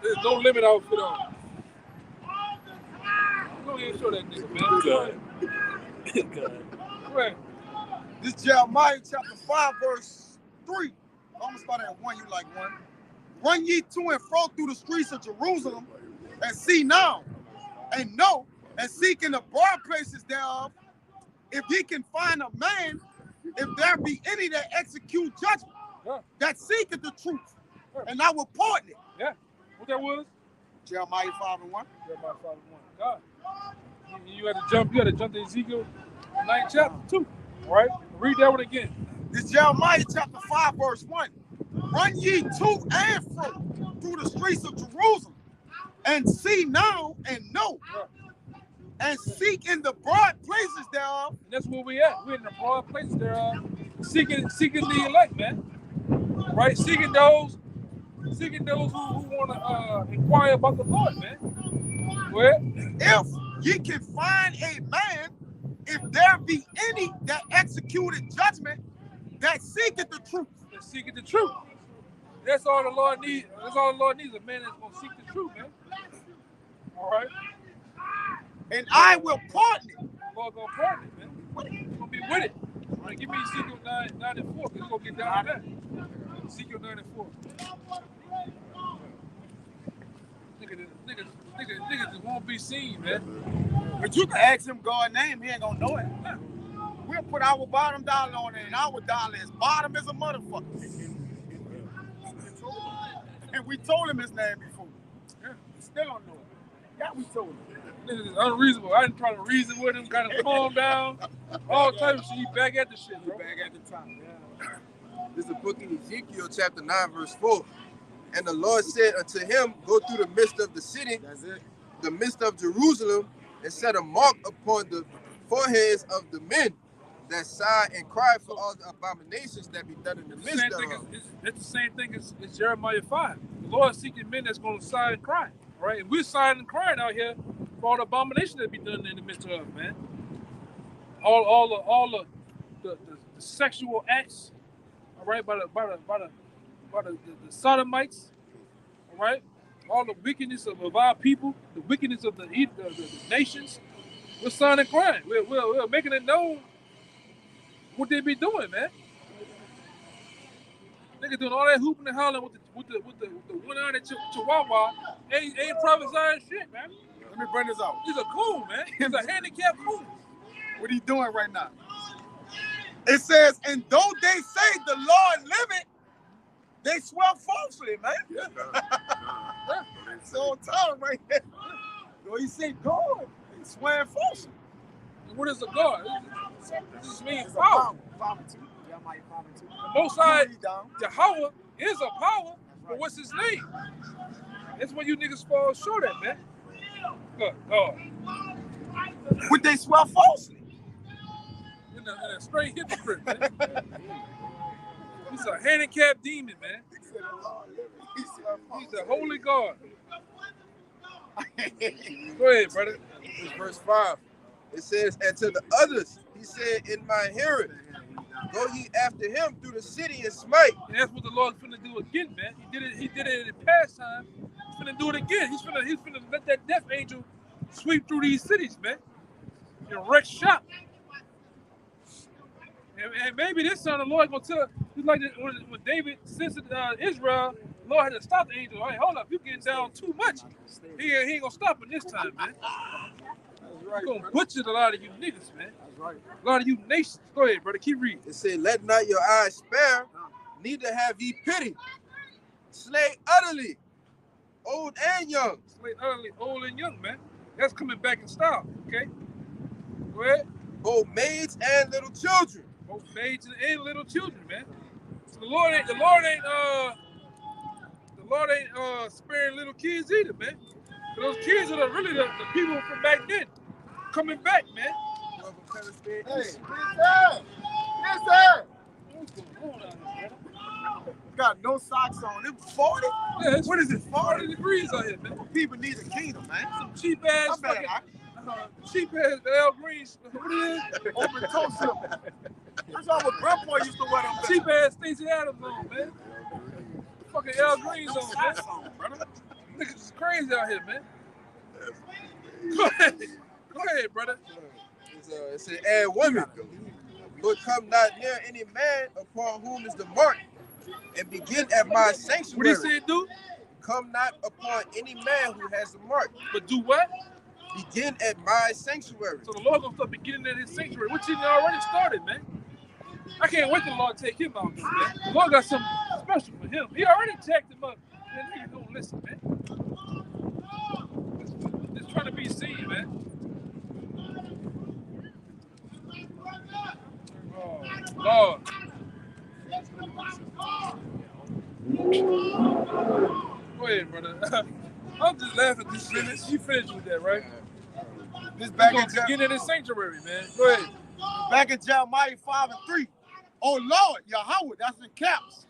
There's no limit outfit on. Go ahead and show that nigga, man. Good. Good. Go ahead. this Jeremiah chapter 5, verse 3. I almost started at 1, you like 1. Run ye to and fro through the streets of Jerusalem, and see now, and know, and seek in the broad places thereof, if ye can find a man, if there be any that execute judgment, Yeah. that seeketh the truth, and I will pardon it. Yeah. What that was? Jeremiah 5 and 1. Jeremiah 5:1. God. You had to jump to Ezekiel 9th chapter too. All right? Read that one again. It's Jeremiah chapter 5, verse 1. Run ye to and fro through the streets of Jerusalem, and see now and know, and seek in the broad places thereof. And that's where we at. We're in the broad places there, seeking the elect, man. Right? Seeking those who want to inquire about the Lord, man. Well, If ye can find a man, if there be any that executed judgment, that seeketh the truth. they're seeking the truth. That's all the Lord needs. That's all the Lord needs, a man that's going to seek the truth, man. All right? And I will pardon it. The Lord going to pardon it, man. He's going to be with it. All right, give me Ezekiel 9 and 4, because we're going to get down to that. Ezekiel 9 and 4. Niggas just won't be seen, man. But you can ask him God's name, he ain't gonna know it. We'll put our bottom dollar on it, and our dollar is bottom as a motherfucker. And we told him his name before. Yeah. He still don't know it. Yeah, we told him. Niggas is unreasonable. I didn't try to reason with him, kind of calm down. All types of shit. He back at the shit, bro. Back at the top. Yeah. This is the book of Ezekiel, chapter 9, verse 4. And the Lord said unto him, go through the midst of the city, That's it. the midst of Jerusalem, and set a mark upon the foreheads of the men that sigh and cry for all the abominations that be done in the midst thereof. It's the same thing as Jeremiah 5. The Lord is seeking men that's going to sigh and cry. All right? And we're sighing and crying out here for all the abominations that be done in the midst of, man. All the sexual acts, all right, by the sodomites, all right? All the wickedness of our people, the wickedness of the nations. We're sighing and crying. We're making it known what they be doing, man. Nigga doing all that hooping and hollering with the one-eyed chihuahua ain't prophesying shit, man. Let me bring this out. He's a coon, man. He's a handicapped coon. What he doing right now? It says, and though they say the Lord liveth, they swear falsely, man. So I'm telling right here. Though he say God, they swear falsely. And what is a God? It just means It's a power. power too. Yeah, my power too. The Most High, Read down. Jehovah, is a power, but what's his name? That's when you niggas fall short at, man. Good God. Would they swear falsely? In a straight hypocrite, man. He's a handicapped demon, man. He's a holy God. Go ahead, brother. This is verse 5. It says, and to the others, he said in my hearing, go ye after him through the city and smite. And that's what the Lord's finna do again, man. He did it in the past time. He's finna do it again. He's finna let that death angel sweep through these cities, man. And wreck shop. And maybe this time the Lord gonna tell, just like when David sent Israel, the Lord had to stop the angel. Hey, hold up, you getting down too much. He ain't gonna stop it this time, man. He's gonna butcher a lot of you niggas, man. That's right. A lot of you nations. Go ahead, brother, keep reading. It said, let not your eyes spare, neither have ye pity. Slay utterly, old and young. Slay utterly old and young, man. That's coming back in style, okay? Go ahead. Both maids and little children. Both maids and little children, man. So the Lord ain't sparing little kids either, man. Those kids are really the people from back then coming back, man. Hey, listen. What's going on out here, man? Got no socks on. It was 40. Yeah, What is it, 40 degrees out here, man. People need a kingdom, man. Some cheap ass My bad, cheap ass Al Greens. What it is? Open toe slipper. That's all what grandpa used to wear them. Cheap ass Stacey Adams on, man. Fucking Al Greens on, man. brother. Niggas is crazy out here, man. Go ahead, brother. It said, and women, but come not near any man upon whom is the mark, and begin at my sanctuary. What he said, do? Come not upon any man who has the mark. But do what? Begin at my sanctuary. So the Lord gonna start beginning at his sanctuary, which he already started, man. I can't wait till the Lord take him out, man. The Lord got something special for him. He already jacked him up. That nigga don't listen, man. Just trying to be seen, man. Lord. Go ahead, brother. I'm just laughing at this shit. You finished with that, right? This back in Get in the sanctuary, man. Go ahead. Back in Jeremiah 5:3. Oh Lord, Yahweh, that's in caps.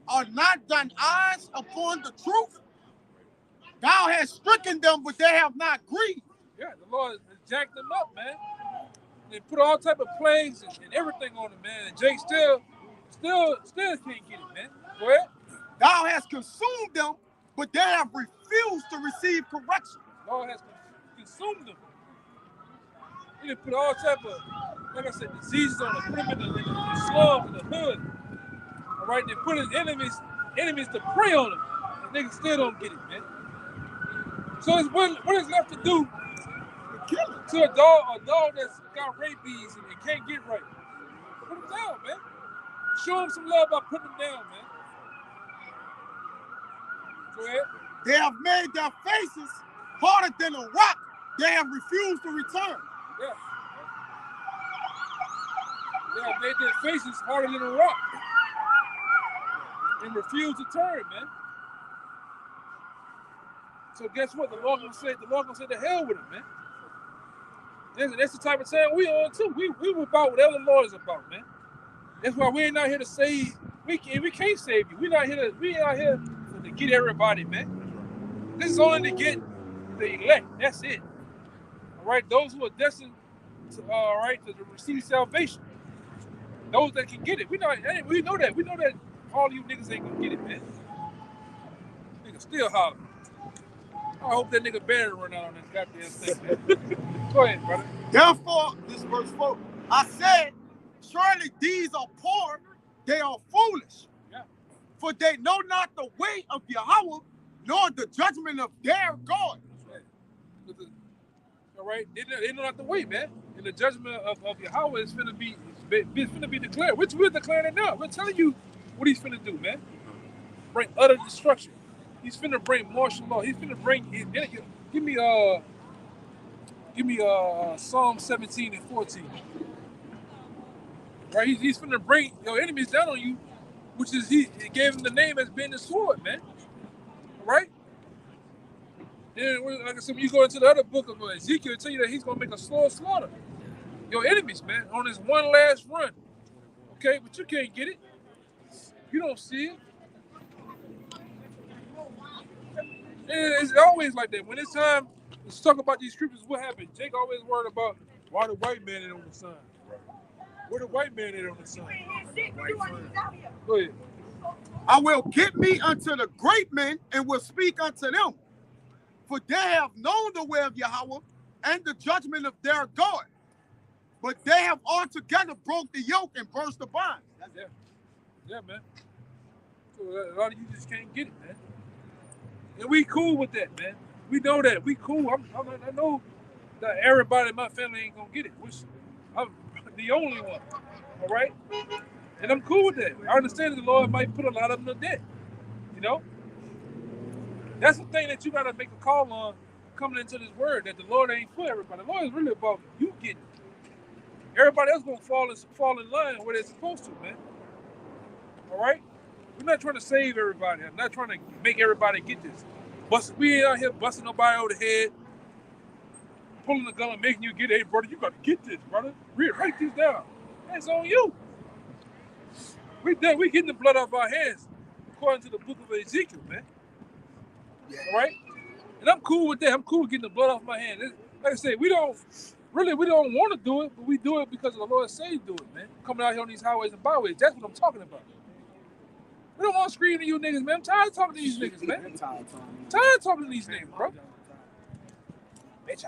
Are not thine eyes upon the truth? Thou hast stricken them, but they have not grieved. Yeah, the Lord jacked them up, man. They put all type of plagues and everything on them, man. And Jake still can't get it, man. Go ahead. Thou hast consumed them, but they have refused to receive correction. The Lord has consumed them. He done put all type of, like I said, diseases on them, put them in the slums, in the hood. All right, they put his enemies to prey on them. And niggas still don't get it, man. So it's what is left to do to a dog that's got rabies and can't get right? Put him down, man. Show him some love by putting him down, man. Go ahead. They have made their faces harder than a rock. They have refused to return. Yeah. They have made their faces harder than a rock and refuse to turn, man. So guess what? The Lord gonna say to hell with him, man. That's the type of time we on too. We about whatever the Lord is about, man. That's why we ain't out here to save. We can't save you. We out here to get everybody, man. This is only to get the elect. That's it. All right, those who are destined to receive salvation. Those that can get it. We know that. We know that all you niggas ain't gonna get it, man. Niggas still hollering. I hope that nigga battery run out on this goddamn thing, man. Go ahead, brother. Therefore, this verse 4, I said, surely these are poor, they are foolish. Yeah. For they know not the way of Yahweh, nor the judgment of their God. All right, they know not the way, man. And the judgment of Yahweh is finna be declared, which we're declaring it now. We're telling you what he's finna do, man. Bring utter destruction. He's finna bring martial law. He's finna bring. Give me Psalm 17 and 14. Right, he's finna bring your enemies down on you, which is he gave him the name as being the sword, man. All right. Then, like I said, when you go into the other book of Ezekiel, it'll tell you that he's gonna make a slow slaughter your enemies, man, on this one last run. Okay, but you can't get it. You don't see it. And it's always like that. When it's time to talk about these scriptures, what happened? Jake always worried about why the white man ain't on the sign. Where the white man ain't on the sign? Go ahead. I will get me unto the great men and will speak unto them. For they have known the way of Yahweh and the judgment of their God. But they have altogether broke the yoke and burst the bonds. Yeah, man. So a lot of you just can't get it, man. And we cool with that, man. We know that. We cool. I know that everybody in my family ain't gonna get it, which I'm the only one. All right? And I'm cool with that. I understand that the Lord might put a lot of them to death. You know? That's the thing that you gotta make a call on coming into this word, that the Lord ain't for everybody. The Lord is really about you getting it. Everybody else gonna fall in line where they're supposed to, man. All right? We're not trying to save everybody. I'm not trying to make everybody get this. We ain't out here busting nobody over the head, pulling the gun and making you get it. Hey, brother, you gotta get this, brother. Write this down. That's on you. We getting the blood off our hands, according to the book of Ezekiel, man. Yeah. All right? And I'm cool with that. I'm cool with getting the blood off my hands. Like I said, we don't want to do it, but we do it because the Lord said do it, man. Coming out here on these highways and byways. That's what I'm talking about. We don't want to scream to you niggas, man. I'm tired of talking to these niggas, man. Tired of talking to these niggas, bro. Bitch,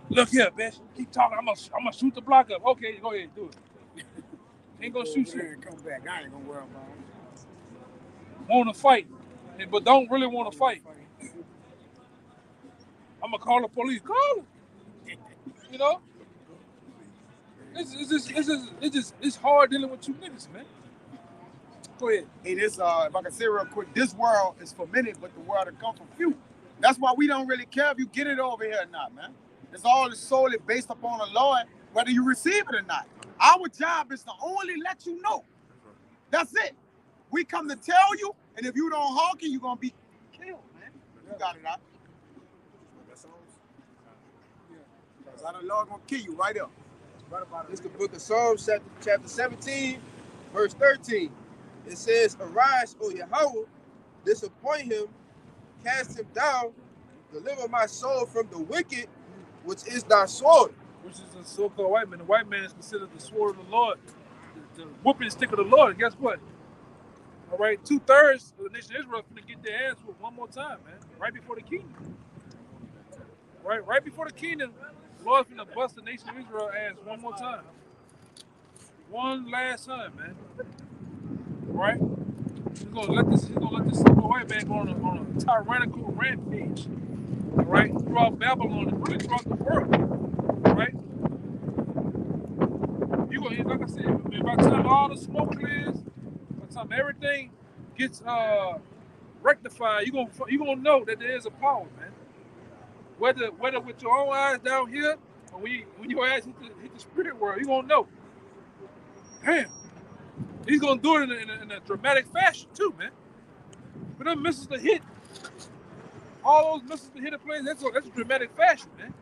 look here, bitch. Keep talking. I'm gonna shoot the block up. Okay, go ahead, do it. Ain't gonna shoot you. Come back. I ain't gonna worry about it. Want to fight, but don't really want to fight. I'm gonna call the police. Call them. You know, it's hard dealing with you niggas, man. Go ahead. Hey, this if I can say real quick, this world is for many, but the world to come for few. That's why we don't really care if you get it over here or not, man. It's all solely based upon the Lord, whether you receive it or not. Our job is to only let you know. That's it. We come to tell you, and if you don't honk it, you're gonna be killed, man. You got it out. That's all. Yeah. The Lord gonna kill you right up. Right about it. It's the book of Psalms, chapter 17, verse 13. It says, "Arise, O Yahweh, disappoint him, cast him down, deliver my soul from the wicked, which is thy sword." Which is the so-called white man. The white man is considered the sword of the Lord, the whooping stick of the Lord. And guess what? All right, 2/3 of the nation of Israel is going to get their ass whooped one more time, man. Right before the kingdom. Right before the kingdom, the Lord's going to bust the nation of Israel ass one more time. One last time, man. Right? He's gonna let this so-called white man go on a tyrannical rampage. All right, throughout Babylon and really throughout the world. Right? You gonna, like I said, by the time all the smoke clears, by the time everything gets rectified, you gonna know that there is a power, man. Whether with your own eyes down here or when your eyes hit the spirit world, you gonna know. Damn, he's gonna do it in a dramatic fashion too, man. But them missiles to hit, all those missiles to hit a place, that's a dramatic fashion, man.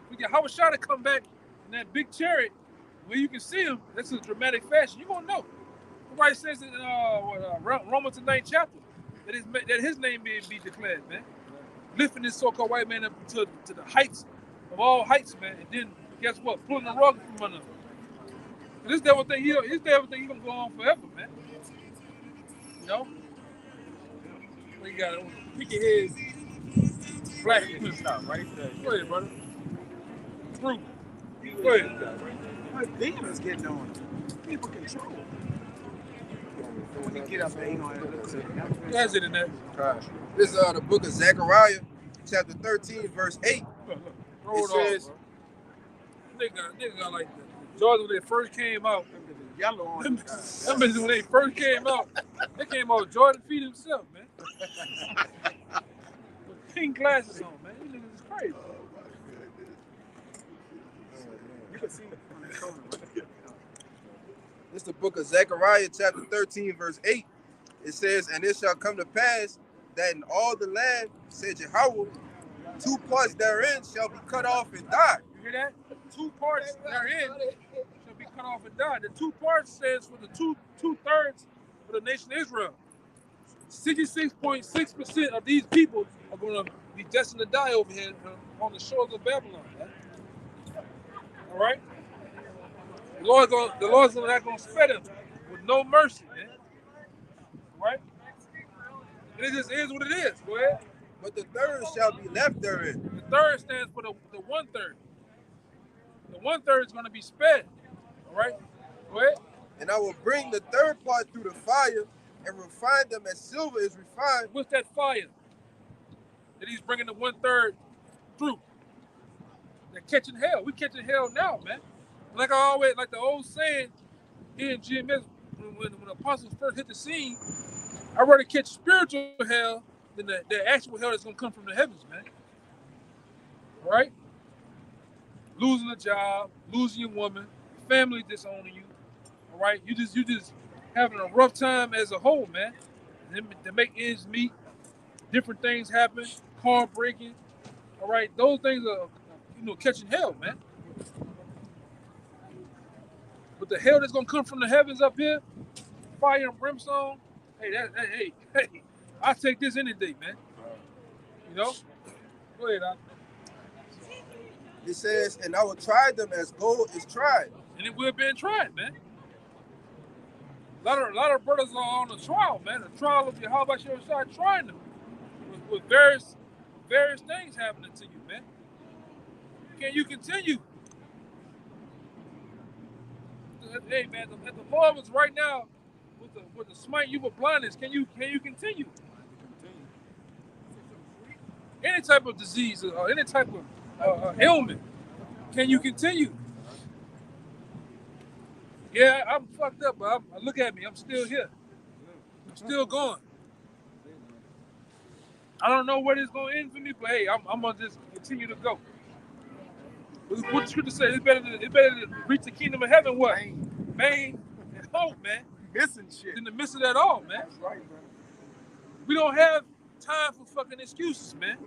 We get Howard Shaw to come back in that big chariot where you can see him. That's a dramatic fashion. You gonna know. Everybody says in Romans the 9th chapter that his name be declared, man. Lifting this so-called white man up to the heights of all heights, man. And then guess what? Pulling the rug from under him. This devil thing, he gonna go on forever, man. You know? We got it. Pick your head. Black. Stop right there. Go ahead, brother. Through. Go ahead. My demons getting on. People control. When he get up there, he don't have to look at it. That's it in that. This is the book of Zechariah, chapter 13, verse 8. Throw it says- off, bro. Nigga got like that. Jordans when they first came out. Yellow on Them bitches when they first came out, they came out Jordan feet himself, man. With pink glasses on, man. These niggas is crazy. You can see it on the corner. This is the book of Zechariah, chapter 13, verse 8. It says, "And it shall come to pass that in all the land, said Jehovah, 2 parts therein shall be cut off and die." You hear that? 2 parts therein shall be cut off and die. The 2 parts stands for the two-thirds of the nation of Israel. 66.6% of these people are going to be destined to die over here on the shores of Babylon. Man. All right? The Lord's not going to spare them with no mercy, man. All right? And it just is what it is. Go ahead. But the third shall be left therein. The third stands for the 1/3. The 1/3 is going to be spared. All right? Go ahead. And I will bring the third part through the fire and refine them as silver is refined. What's that fire that he's bringing the 1/3 through? They're catching hell. We catching hell now, man. Like the old saying here in GMS, when the apostles first hit the scene, I'd rather catch spiritual hell than the actual hell that's gonna come from the heavens, man. All right? Losing a job, losing your woman, family disowning you. All right? You just having a rough time as a whole, man. And to make ends meet, different things happen, car breaking. All right, those things are, catching hell, man. But the hell that's gonna come from the heavens up here, fire and brimstone. Hey, I take this any day, man. You know. Go ahead, Doc. It says, "And I will try them as gold is tried." And we're being tried, man. A lot of brothers are on the trial, man. The trial of Yahweh Shai trying them with various things happening to you, man. Can you continue? Hey, man, the Lord was right now with the smite you with blindness. Can you continue? Any type of disease or any type of ailment, can you continue? Yeah, I'm fucked up, but look at me. I'm still here. I'm still going. I don't know where this going to end for me, but hey, I'm going to just continue to go. What the scripture says? It's better to reach the kingdom of heaven. What? Vain and hope, man. Missing shit. In the midst of that all, man. That's right, man. We don't have time for fucking excuses, man.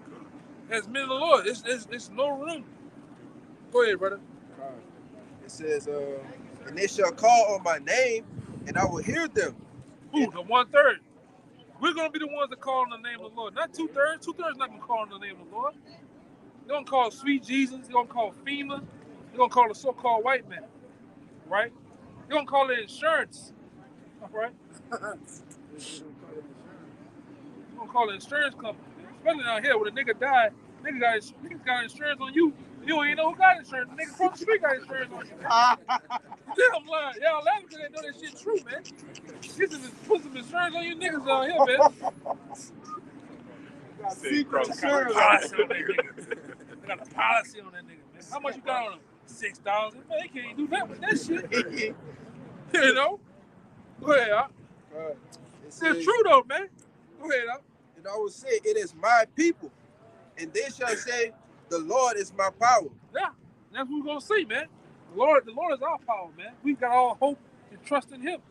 As men of the Lord, it's no room. Go ahead, brother. It says, and they shall call on my name, and I will hear them. Ooh, the 1/3. We're gonna be the ones that call on the name of the Lord. Not 2/3. 2/3 not gonna call on the name of the Lord. They're gonna call sweet Jesus. They're gonna call FEMA. They're gonna call the so-called white man. Right? They're gonna call it insurance. All right? They're gonna call it insurance company. Especially down here, when a nigga died, nigga got insurance on you. You ain't know who got insurance. The nigga from the street got insurance on you. Yeah, I'm lying. Y'all laughing because they know that shit true, man. Put some insurance on you niggas down here, man. Secret insurance. Policy on that nigga. They got a policy on that nigga, man. How much you got on him? $6,000. Man, they can't do that with that shit. You know? Go ahead, It's true though, man. Go ahead, And I will say, it is my people, and they shall say, the Lord is my power. Yeah, that's what we're gonna see, man. The Lord is our power, man. We've got all hope and trust in Him.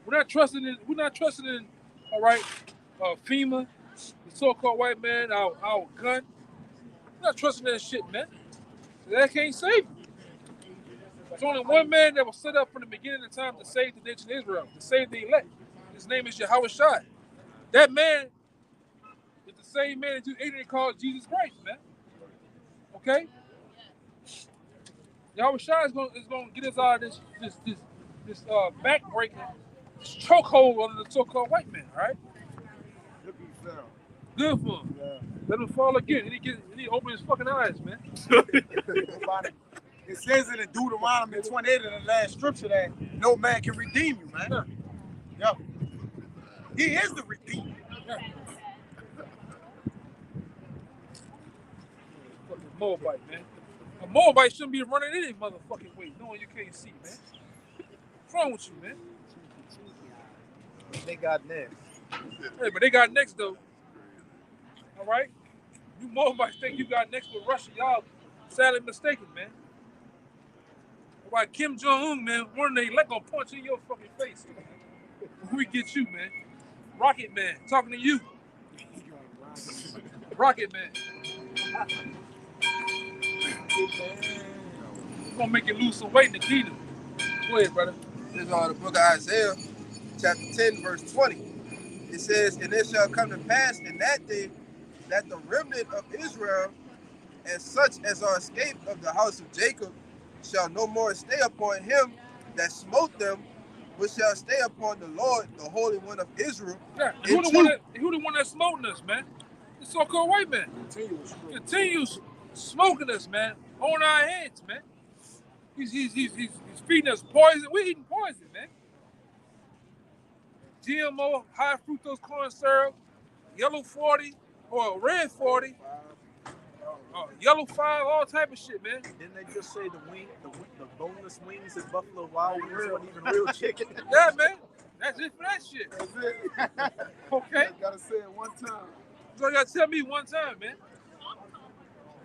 We're not trusting in, all right, FEMA, the so-called white man, our gun. We're not trusting that shit, man. That can't save you. There's only one man that was set up from the beginning of time to save the nation of Israel, to save the elect. His name is Yahushua. That man is the same man that you ignorantly called Jesus Christ, man. Okay? Yahushua is going to get us out of this back-breaking chokehold under the so-called white man, all right? Good for him. Yeah. Let him fall again. And he open his fucking eyes, man. It says in Deuteronomy 28 in the last scripture that no man can redeem you, man. Yeah. He is the redeemer. Yeah. Fucking Moabite, man. A Moabite shouldn't be running any motherfucking way, knowing you can't see, man. What's wrong with you, man? They got next. Hey, but they got next, though. All right? You Moabites think you got next with Russia. Y'all sadly mistaken, man. Why Kim Jong-un, man, one day let go punch in your fucking face. We get you, man. Rocket Man, talking to you. Rocket Man. We're gonna make you lose some weight in the kingdom. Go ahead, brother. This is the book of Isaiah, chapter 10, verse 20. It says, and it shall come to pass in that day that the remnant of Israel and such as are escaped of the house of Jacob shall no more stay upon him that smote them, but shall stay upon the Lord, the Holy One of Israel. Yeah, who the one that smoking us, man? The so-called white man. Continues smoking us, man, on our heads, man. He's feeding us poison. We're eating poison, man. GMO, high fructose corn syrup, yellow 40 or red 40. Yellow 5, all type of shit, man. Didn't they just say the boneless wings at Buffalo Wild Wings weren't even real chicken? Yeah, man. That's it for that shit. That's it. Okay. You gotta say it one time. So you gotta tell me one time, man.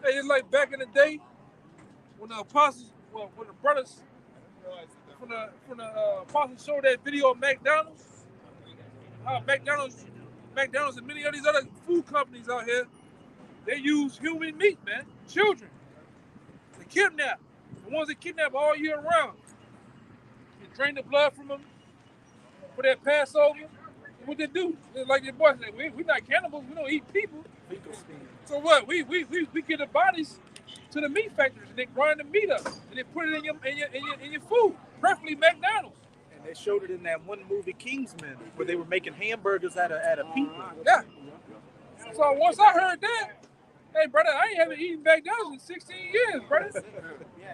Hey, it's like back in the day when the apostles, when the brothers from the apostles showed that video of McDonald's. McDonald's and many of these other food companies out here, they use human meat, man. Children. They kidnap. The ones that kidnap all year round. They drain the blood from them for that Passover. And what they do, like their boys say, we're not cannibals. We don't eat people. So what? We get the bodies to the meat factories and they grind the meat up and they put it in your food, preferably McDonald's. And they showed it in that one movie, Kingsman, where they were making hamburgers out of people. Yeah. So once I heard that, hey, brother, I ain't haven't eaten McDonald's in 16 years, brother.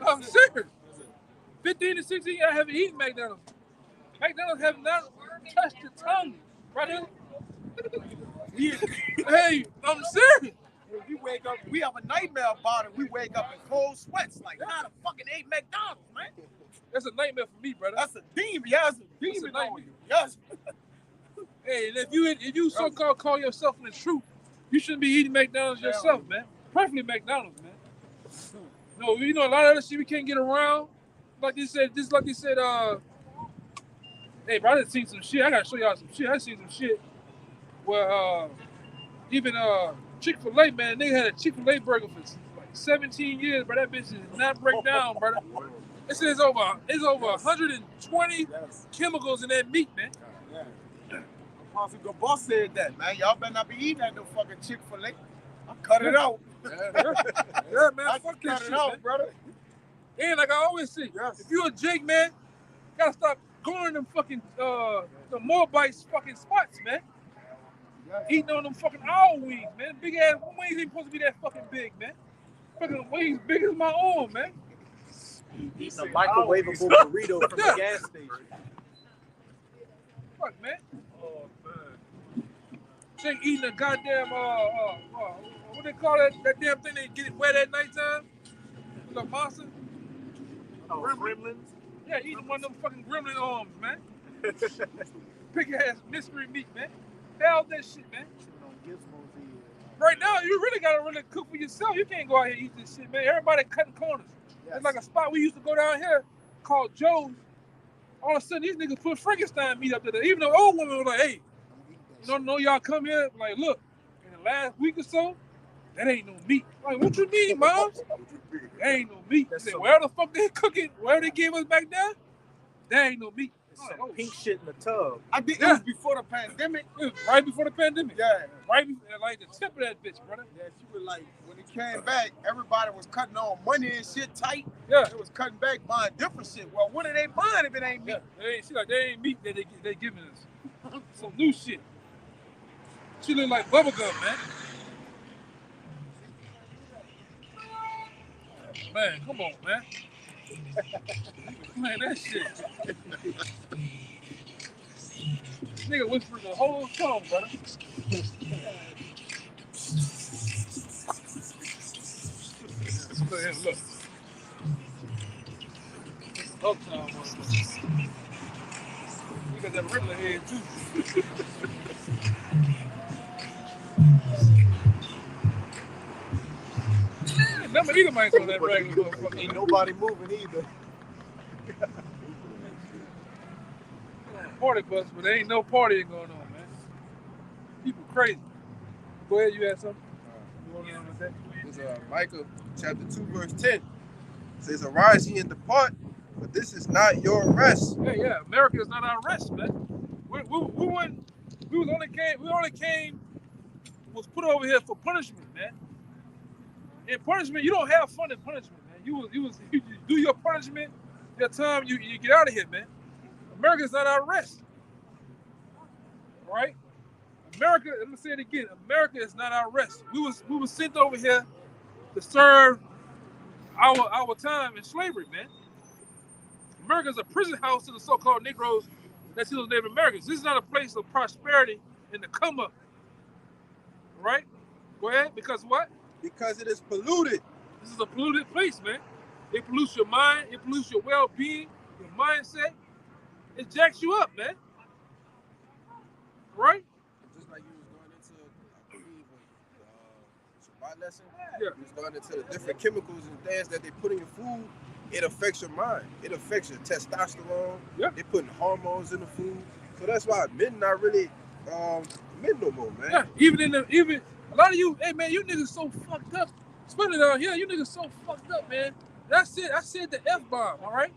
I'm serious. 15 to 16 years, I haven't eaten McDonald's. McDonald's have not touched your tongue, brother. Hey, I'm serious. We wake up, we have a nightmare about it. We wake up in cold sweats. Like, how the fucking ate McDonald's, man? That's a nightmare for me, brother. That's a demon. Yeah, that's a demon on you. Yes. Hey, and if you so-called call yourself in the truth, you shouldn't be eating McDonald's yourself, man. Preferably McDonald's, man. No, you know a lot of other shit we can't get around. Like they said, hey, bro, I done seen some shit. I gotta show y'all some shit. I seen some shit where even Chick-fil-A, man, they had a Chick-fil-A burger for like 17 years, but that bitch did not break down, brother. It says it's over 120 chemicals in that meat, man. Apostle Gabor said that, man. Y'all better not be eating that no fucking Chick-fil-A. I cut it out. Yeah, man, I fuck cut that it shit, out, man. brother. And like I always say, if you a Jake, man, you gotta stop going to them fucking the Moabites fucking spots, man. Eating on them fucking owl wings, man. Big ass wings ain't supposed to be that fucking big, man. Fucking wings big as my arm, man. Eating a microwavable burrito from the gas station. Fuck, man. Oh, man. Jake eating a goddamn what they call that damn thing they get it wet at nighttime? The monster? Oh, gremlins? Yeah, eating one of them fucking gremlin arms, man. Big ass mystery meat, man. Hell that shit, man. Right now, you really gotta really cook for yourself. You can't go out here and eat this shit, man. Everybody cutting corners. It's like a spot we used to go down here called Joe's. All of a sudden, these niggas put Frankenstein meat up there. Even the old woman was like, hey, you don't know y'all come here? Like, look, in the last week or so, that ain't no meat. Like, what you mean, mom? That ain't no meat. I said, where the fuck they cooking? Where they gave us back there? That ain't no meat. Some pink shit in the tub. I think it was before the pandemic. It was right before the pandemic. Yeah. Right before, like the tip of that bitch, brother. Yeah, she was like, when it came back, everybody was cutting on money and shit tight. Yeah. It was cutting back, buying different shit. Well, what are they buying if it ain't meat? Yeah. They ain't meat that they giving us. Some new shit. She look like bubblegum, man. Man, come on, man. Man, that shit. Nigga whispering the whole song, brother. Let's go ahead and look. Uptown, motherfucker. You got that Riddler head, too. Number either mine's on that regular motherfucker. Ain't nobody moving either. Party bus, but there ain't no partying going on, man. People crazy. Go ahead, you had something? You want to know what that? It's Micah chapter 2, verse 10. It says, arise ye and depart, but this is not your rest. Yeah, America is not our rest, man. We was put over here for punishment, man. In punishment, you don't have fun in punishment, man. You do your punishment, your time, you get out of here, man. America is not our rest. All right? America, let me say it again. America is not our rest. We was sent over here to serve our time in slavery, man. America is a prison house to the so-called Negroes that still Native Americans. This is not a place of prosperity and the come up. All right? Go ahead. Because what? Because it is polluted. This is a polluted place, man. It pollutes your mind. It pollutes your well-being, your mindset. It jacks you up, man. Right? Just like you was going into, I believe, Shabbat lesson. Yeah. You was going into the different chemicals and things that they put in your food. It affects your mind. It affects your testosterone. Yeah. They're putting hormones in the food. So that's why men not really men no more, man. Yeah. Even a lot of you, hey man, you niggas so fucked up. Especially down here, you niggas so fucked up, man. That's it. I said the F-bomb, all right?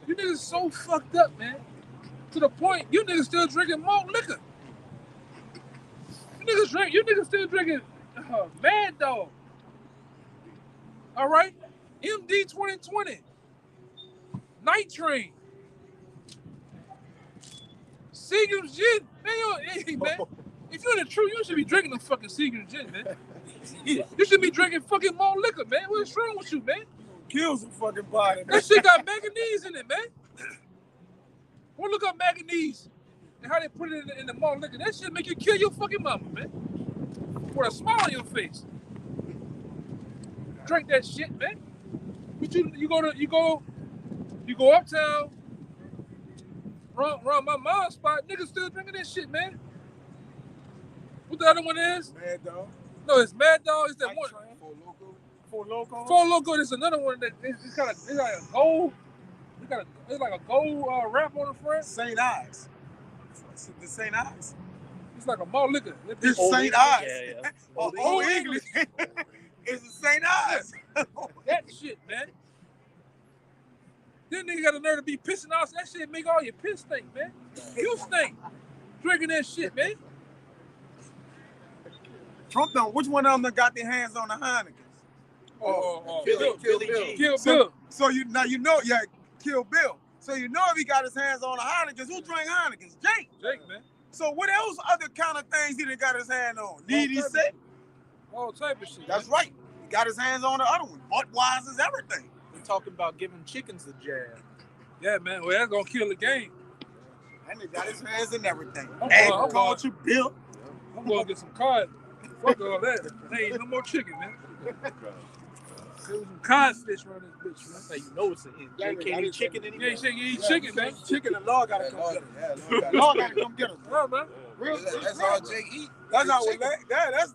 You niggas so fucked up, man. To the point, you niggas still drinking malt liquor. You niggas still drinking Mad Dog. All right? MD 2020. Night Train. Seagram's Gin. Man, if you're in the truth, you should be drinking the fucking Seagram's Gin, man. You should be drinking fucking malt liquor, man. What's wrong with you, man? Kills the fucking body. That shit got manganese in it, man. Go look up manganese and how they put it in the malt liquor. That shit make you kill your fucking mama, man. With a smile on your face. Drink that shit, man. But you go uptown, around my mom's spot, niggas still drinking that shit, man. What the other one is? Mad Dog. No, it's Mad Dog. It's that one. Four Loko. Four Loko. There's another one that it's got it's like a gold. It's like a gold wrap on the front. St. Ives. The St. Ives. It's like a malt liquor. It's Old St. English. Ives. Yeah. Old English. It's the St. Ives. That shit, man. Then nigga got the nerve to be pissing off. That shit make all your piss stink, man. You stink. Drinking that shit, man. Trump done. Which one of them got their hands on the Heinekens? Kill Bill. So you know, yeah, Kill Bill. So you know if he got his hands on the Heinekens, who drink Heinekens? Jake. Jake, man. So what else other kind of things he done got his hand on? DD7? All type of shit. That's right. He got his hands on the other one. Budweiser's everything. They're talking about giving chickens the jab. Yeah, man. Well, that's gonna kill the game. And he got his hands in everything. I'm Agriculture, Bill. I'm gonna get some cards. Fuck all that. There ain't no more chicken, man. There was some codfish around this bitch, man. Hey, you know it's an end. You can't eat chicken You anymore. ain't shaking, you eat chicken, man. Chicken and law gotta come get him. Yeah, Law gotta come get him. Yeah, man. Real, that's all Jake eat. That's how we Chicken.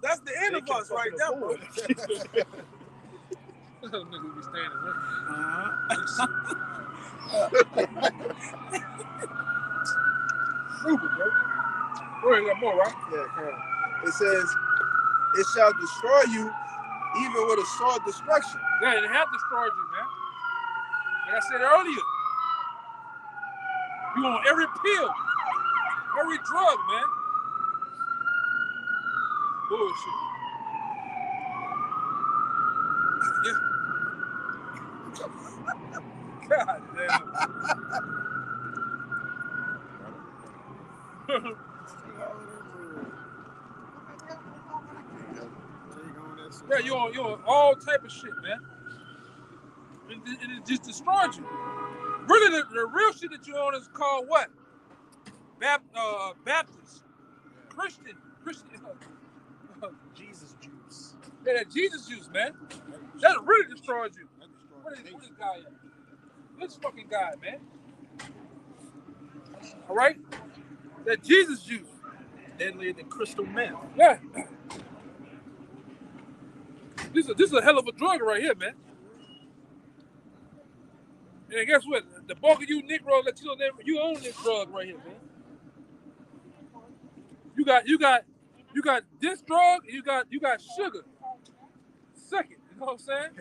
that's the end of Chicken us right there, bro. This other nigga be standing there. Stupid, bro. Bro, you got more, right? Yeah, correct. It says, it shall destroy you even with a sword destruction. Yeah, they have destroyed you, man. Like I said earlier, you on every pill, every drug, man. Bullshit. Yeah. God damn. Yeah, you're on all type of shit, man. And it just destroyed you. Really, the real shit that you're on is called what? Baptist, Christian. Jesus juice. Yeah, that Jesus juice, man. That really destroyed you. What is this guy at? This fucking guy, man. All right? That Jesus juice. Deadlier than crystal meth. Yeah. This is a hell of a drug right here, man. And guess what? The bulk of you Negroes let you know that you own this drug right here, man. You got this drug, and you got sugar. Second, you know what I'm saying?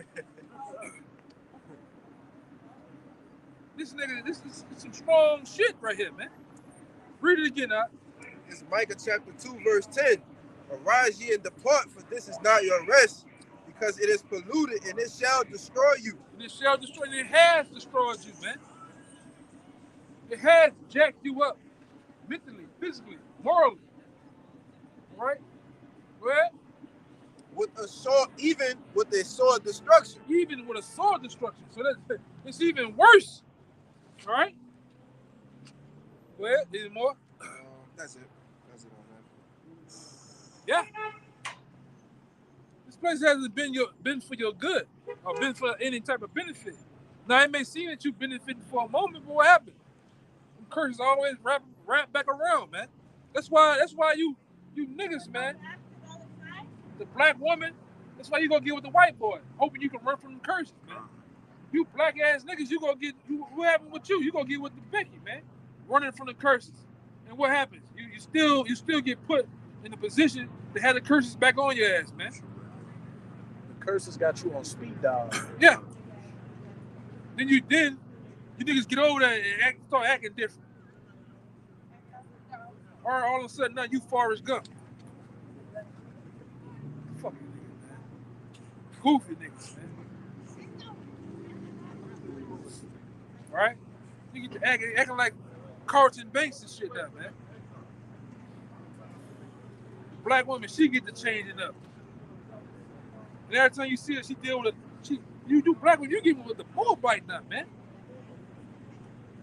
This nigga, this is some strong shit right here, man. Read it again, now. It's Micah chapter 2, verse 10. Arise ye and depart, for this is not your rest, because it is polluted, and it shall destroy you. And it shall destroy you. It has destroyed you, man. It has jacked you up mentally, physically, morally. All right? Well, With a sword, even with a sword destruction. even with a sword destruction. So it's even worse. All right? Well, any more? That's it. That's it on that. Yeah. This place hasn't been for your good or been for any type of benefit. Now, it may seem that you're benefiting for a moment, but what happened? Them curses always wrap back around, man. That's why you niggas, man. The black woman, that's why you gonna get with the white boy, hoping you can run from the curses, man. You black ass niggas, you gonna get what happened with you? You gonna get with the Becky, man, running from the curses. And what happens? You still get put in the position to have the curses back on your ass, man. The curses got you on speed dial. Yeah. Then you niggas get over there and start acting different. Or all of a sudden now you Forrest Gump. Fucking niggas, man. Goofy niggas, man. Right? You get to acting like Carlton Banks and shit now, man. Black woman, she get to changing up. And every time you see her, she deal with you do black women, you get with the bull bite now, man.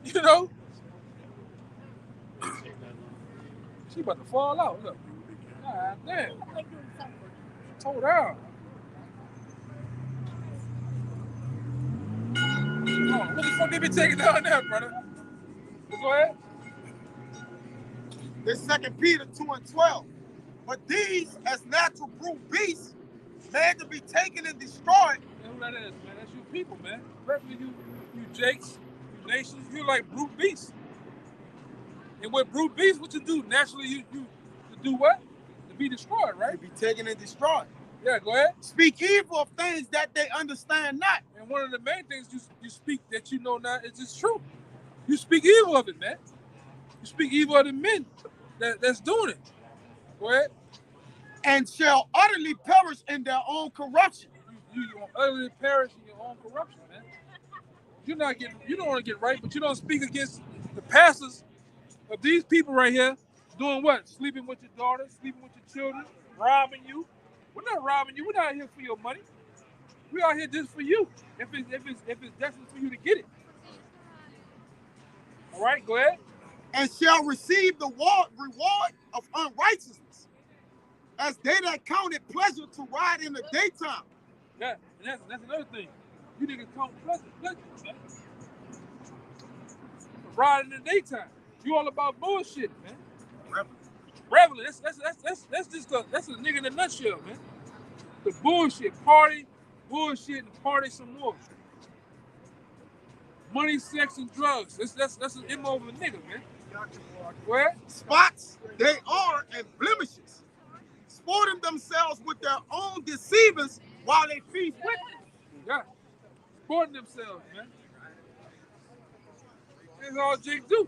You know? She about to fall out. Look. God damn. Told her. What the fuck they be taking down there, brother? Go ahead. This 2 Peter 2:12. But these, as natural brute beasts, man, to be taken and destroyed. And who that is, man? That's you people, man. Especially you Jakes, you nations. You're like brute beasts. And with brute beasts, what you do? Naturally, you do what? To be destroyed, right? To be taken and destroyed. Yeah, go ahead. Speak evil of things that they understand not. And one of the main things you speak that you know not is just true. You speak evil of it, man. You speak evil of the men that's doing it. Go ahead. And shall utterly perish in their own corruption. You utterly perish in your own corruption, man. You don't want to get right, but you don't speak against the pastors of these people right here doing what? Sleeping with your daughters, sleeping with your children, robbing you. We're not robbing you. We're not here for your money. We're out here just for you. If it's destined for you to get it. All right, go ahead. And shall receive the reward of unrighteousness, as they that count it pleasure to ride in the daytime. Yeah, and that's another thing. You niggas count pleasure, man. Riding in the daytime. You all about bullshit, man. Reveling. That's just a nigga in a nutshell, man. The bullshit, party, bullshit, and party some more. Money, sex, and drugs. That's an MO of a nigga, man. Where? Spots they are and blemishes, sporting themselves with their own deceivers while they feed with them. Yeah. Sporting themselves, man. That's all Jake do.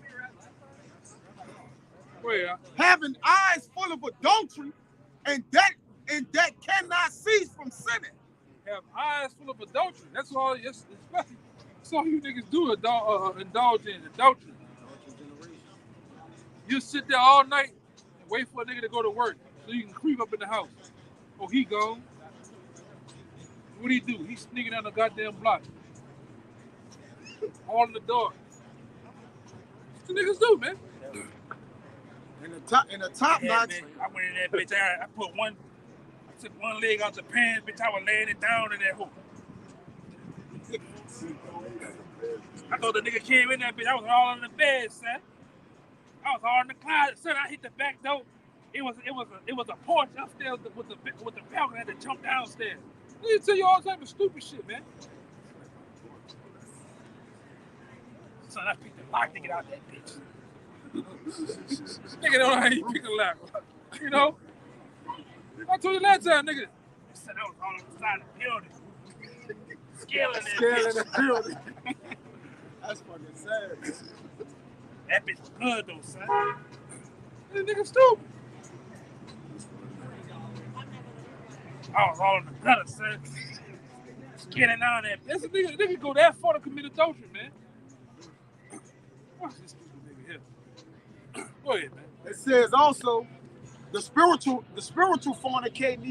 Where? Having eyes full of adultery, and that cannot cease from sinning. Have eyes full of adultery. That's all you niggas do, indulge in adultery. You sit there all night and wait for a nigga to go to work so you can creep up in the house. Oh, he gone. What do? He's sneaking down the goddamn block. All in the dark. What the niggas do, man? In the top notch. Man, I went in that bitch. I took one leg out the pan, bitch. I was laying it down in that hole. I thought the nigga came in that bitch. I was all in the bed, son. I was all in the closet, son. I hit the back door. It was a porch upstairs with the balcony. I had to jump downstairs. They tell you all type of stupid shit, man. Son, I picked the lock to get out that bitch. Nigga don't know how you pick a lock. You know? I told you last time, nigga. Son, I was all on the side of the building. Scaling the building. That's fucking sad. That bitch was good though, son. This nigga stupid. I was all in the gutter, son. Scaling on that bitch. That's a nigga go that far to commit adultery, man. Watch this stupid nigga here. Go ahead, man. It says also the spiritual fornicating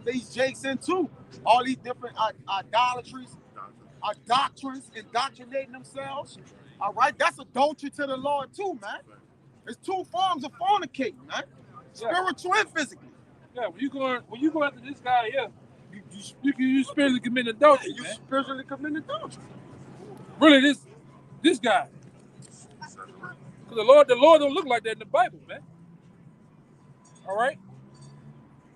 these jakes into all these different idolatries, doctrines, indoctrinating themselves. All right, that's adultery to the Lord too, man. There's two forms of fornicating, man. Spiritual and physically. Yeah, when you go after this guy here, you spiritually commit adultery, You man. spiritually commit adultery. Really, this guy. Because the Lord don't look like that in the Bible, man. All right?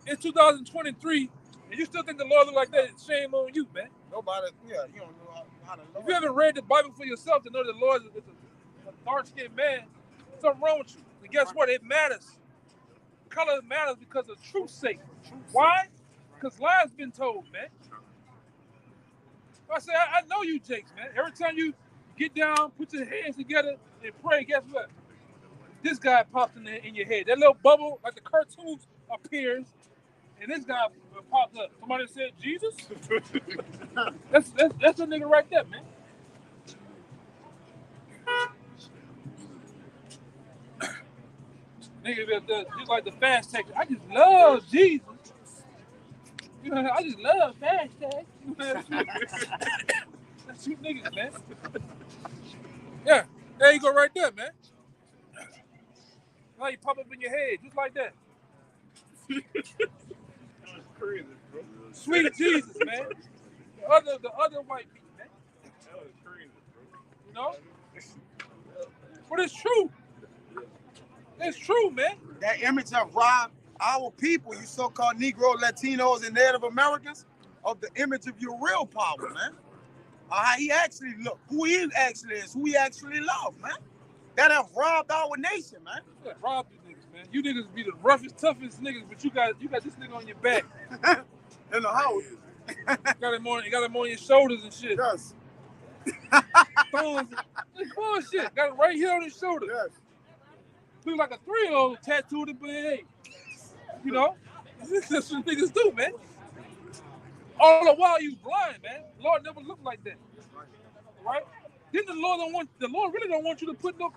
It's 2023, and you still think the Lord look like that, shame on you, man. Nobody, you don't know how to If you haven't read the Bible for yourself to know that the Lord is a dark-skinned man, something wrong with you. And guess what? It matters. Color matters because of truth's sake. Why? Because lies been told, man. I say, I know you, Jakes, man. Every time you get down, put your hands together, and pray, guess what? This guy pops in your head. That little bubble, like the cartoons, appears, and this guy pops up. Somebody said, Jesus? That's a nigga right there, man. Nigga, just like the fast tag. I just love Jesus. You know, I just love fast tag. You know, that's you niggas, man. Yeah, there you go right there, man. Now you pop up in your head, just like that. That's crazy, bro. Sweet Jesus, man. The other white people, man. That was crazy, bro. You know? But it's true. It's true, man. That image of Rob our people, you so-called Negro, Latinos, and Native Americans, of the image of your real power, man. How he actually look, who he actually is, who he actually love, man. That have robbed our nation, man. Yeah, rob these niggas, man. You niggas be the roughest, toughest niggas, but you got this nigga on your back. In the house. You got him on your shoulders and shit. Yes. Thorns. It's bullshit. Got it right here on his shoulder. Yes. Look like a 3-year-old tattooed it, but hey, you know, that's what niggas do, man. All the while you blind, man. Lord never looked like that, right? Then the Lord really don't want you to put no.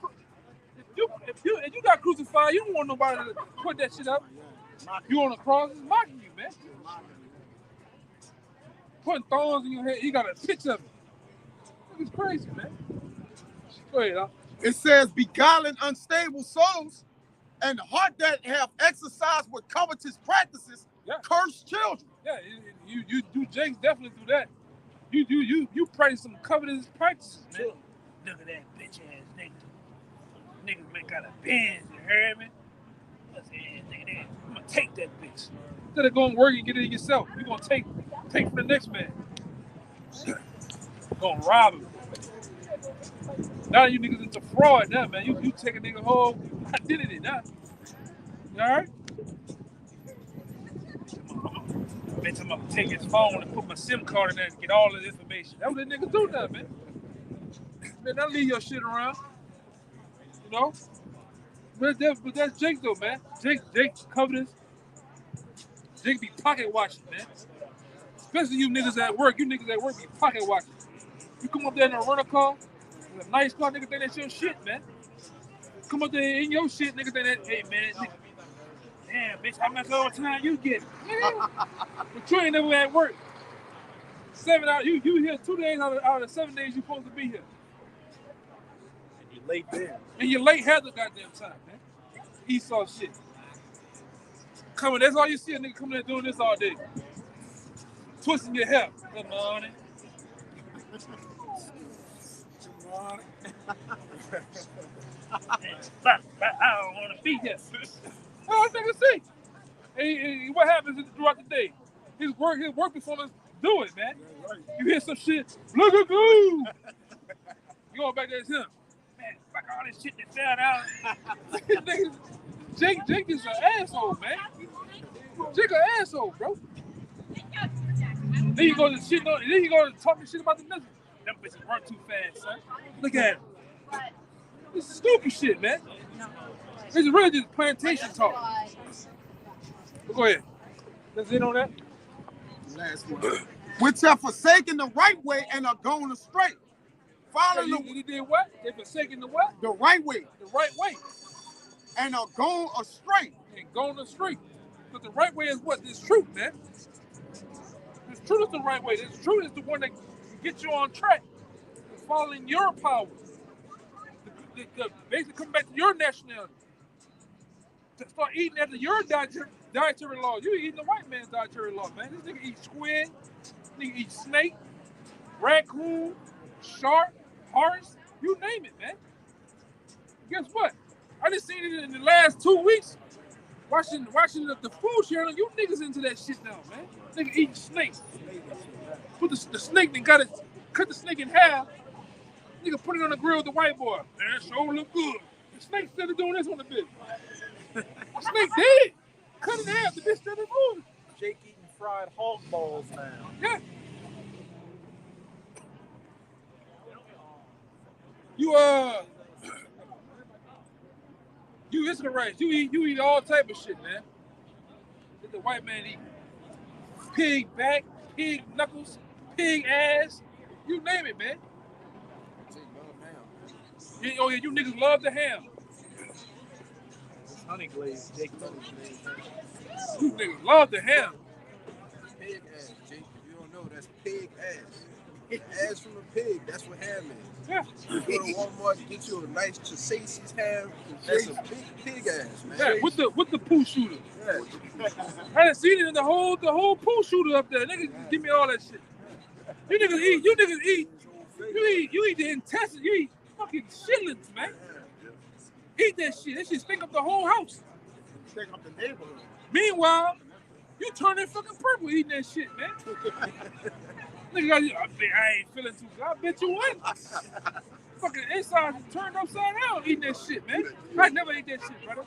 If you got crucified, you don't want nobody to put that shit up. You on the cross, it's mocking you, man. Putting thorns in your head, you got a picture of it. It's crazy, man. Go ahead, Al. It says, beguiling unstable souls and the heart that have exercised with covetous practices, curse children. Yeah, you do. Jake's definitely do that. You practice some covetous practices, man. Look at that bitch ass nigga. Niggas make out of Benz, you heard me? Nigga, I'm gonna take that bitch. Instead of going to work and get it yourself, you're gonna take from the next man. Gonna rob him. Now you niggas into fraud now, man. You take a nigga whole identity now. You alright? Bitch, I'm gonna take his phone and put my SIM card in there and get all of the information. That's what that niggas do now, man. Man, don't leave your shit around. You know? But that's Jake though, man. Jake covetous. Jake be pocket watching, man. Especially you niggas at work. You niggas at work be pocket watching. You come up there in a rental car, in a nice car, nigga think that's your shit, man. Come up there in your shit, nigga think that, hey man, nigga, damn bitch, how much overtime you get? Yeah. But you ain't never at work. 7 hours, you here 2 days out of the 7 days you supposed to be here. And you late there. And you're late half the goddamn time, man. Esau shit. Coming, that's all you see a nigga coming there doing this all day. Twisting your hair. Good morning. I don't want to be here. All niggas see. And what happens throughout the day? His work performance do it, man. You hear some shit, look at you. You going back there, it's him. Man, fuck all this shit that fell down. Jake is an asshole, man. Jake an asshole, bro. Then you go to shit. Then you go to talking shit about the niggas. Them bitches run too fast, son. Look at him. This is stupid shit, man. This is really just plantation talk. But go ahead. Let's in on that. Last one. Which have forsaken the right way and are going astray. Following He did what? They forsaken the what? the right way The right way. and are going astray. And going astray. But the right way is what? This truth, man. This truth is the right way. This truth is the one that gets you on track. It's following your power. Basically come back to your nationality. To start eating after your dietary law. You eating the white man's dietary law, man. This nigga eat squid, nigga eat snake, raccoon, shark, horse, you name it, man. Guess what? I just seen it in the last 2 weeks. Watching the food channel, you niggas into that shit now, man. Nigga eating snake. Put the snake and cut the snake in half. Nigga put it on the grill with the white boy. Man, that sure look good. The snake still doing this on the bitch. The snake dead. Cut it in half, the bitch still moving. Jake eating fried hog balls now. Yeah. You Israelites, you eat all type of shit, man. Let the white man eat pig back, pig knuckles, pig ass, you name it, man. Oh yeah, you niggas love the ham. Honey glaze, Jake honey glaze. You niggas love the ham. Pig ass, Jake. If you don't know, that's pig ass. Ass from a pig, that's what ham is. Yeah. You go to Walmart and get you a nice Chisasi's ham. That's a big pig ass, man. Yeah, with the poo shooter. Yeah. I done seen it in the whole poo shooter up there. Niggas give me all that shit. You niggas eat the intestines, you eat fucking chitlins, man. Eat that shit. That shit stink up the whole house. Stink up the neighborhood. Meanwhile, you turning fucking purple eating that shit, man. Nigga, I ain't feeling too good. I bet you wouldn't. Fucking inside turned upside down eating that shit, man. I never ate that shit, brother.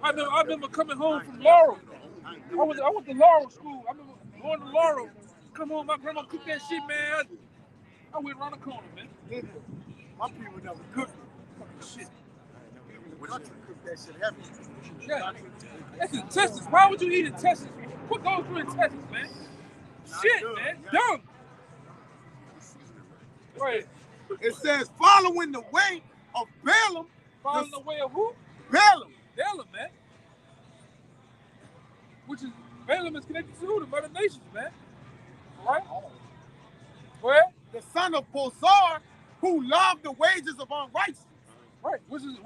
I remember coming home from Laurel. I went to Laurel school. I remember going to Laurel. Come home, my grandma cooked that shit, man. I went around the corner, man. My people never cook Fucking shit. country cook that shit heavy. Yeah. That's in Texas. Why would you eat in Texas? What goes through in Texas, man? Shit, man. Dumb. Right. It says, following the way of Balaam. Following the way of who? Balaam. Balaam, man. Which is, Balaam is connected to who? The Mother Nations, man. Right? Where? The son of Bozar, who loved the wages of unrighteousness. Right. Which is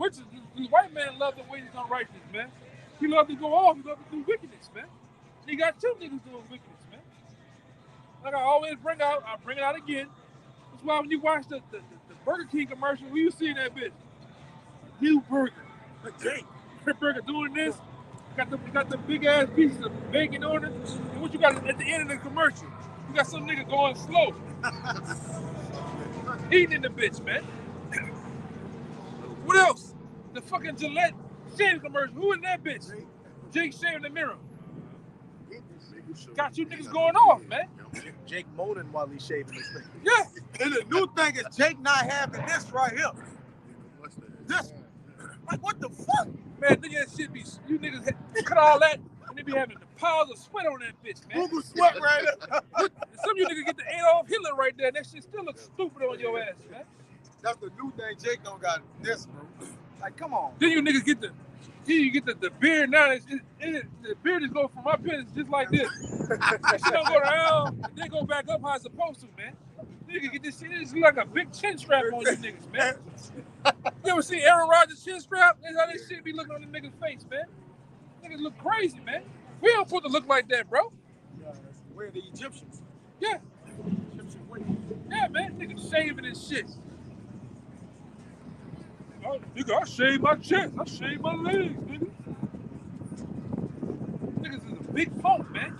the white man loved the wages of unrighteousness, man. He loved to go off. He loved to do wickedness, man. He got two niggas doing wickedness, man. Like I always bring out, I bring it out again. That's why when you watch the Burger King commercial, who you see that bitch? New burger. Okay. Burger doing this. Got the big ass pieces of bacon on it. And what you got at the end of the commercial? You got some nigga going slow. Eating in the bitch, man. What else? The fucking Gillette shaving commercial. Who in that bitch? Jake shaving the mirror. Got you niggas going off, man. Jake moaning while he's shaving his thing. Yeah. And the new thing is Jake not having this right here. This. Like, what the fuck? Man, nigga, that shit be, you niggas cut all that and they be having the piles of sweat on that bitch, man. Google sweat right there. Some of you niggas get the Adolf Hitler right there and that shit still looks stupid on your ass, man. That's the new thing. Jake don't got this, bro. Like, come on. Then you niggas get the beard now. The beard is going from my penis just like this. That shit don't go down and then go back up how it's supposed to, man. Nigga get this shit. It's like a big chin strap on you niggas, man. You ever seen Aaron Rodgers' chin strap? That's how that shit be looking on the niggas' face, man. Niggas look crazy, man. We don't supposed to look like that, bro. Yeah, that's the way of the Egyptians. Yeah. Egyptian way. Yeah, man. Niggas shaving and shit. Oh, nigga, I shave my chest. I shave my legs, nigga. Niggas is a big punk, man.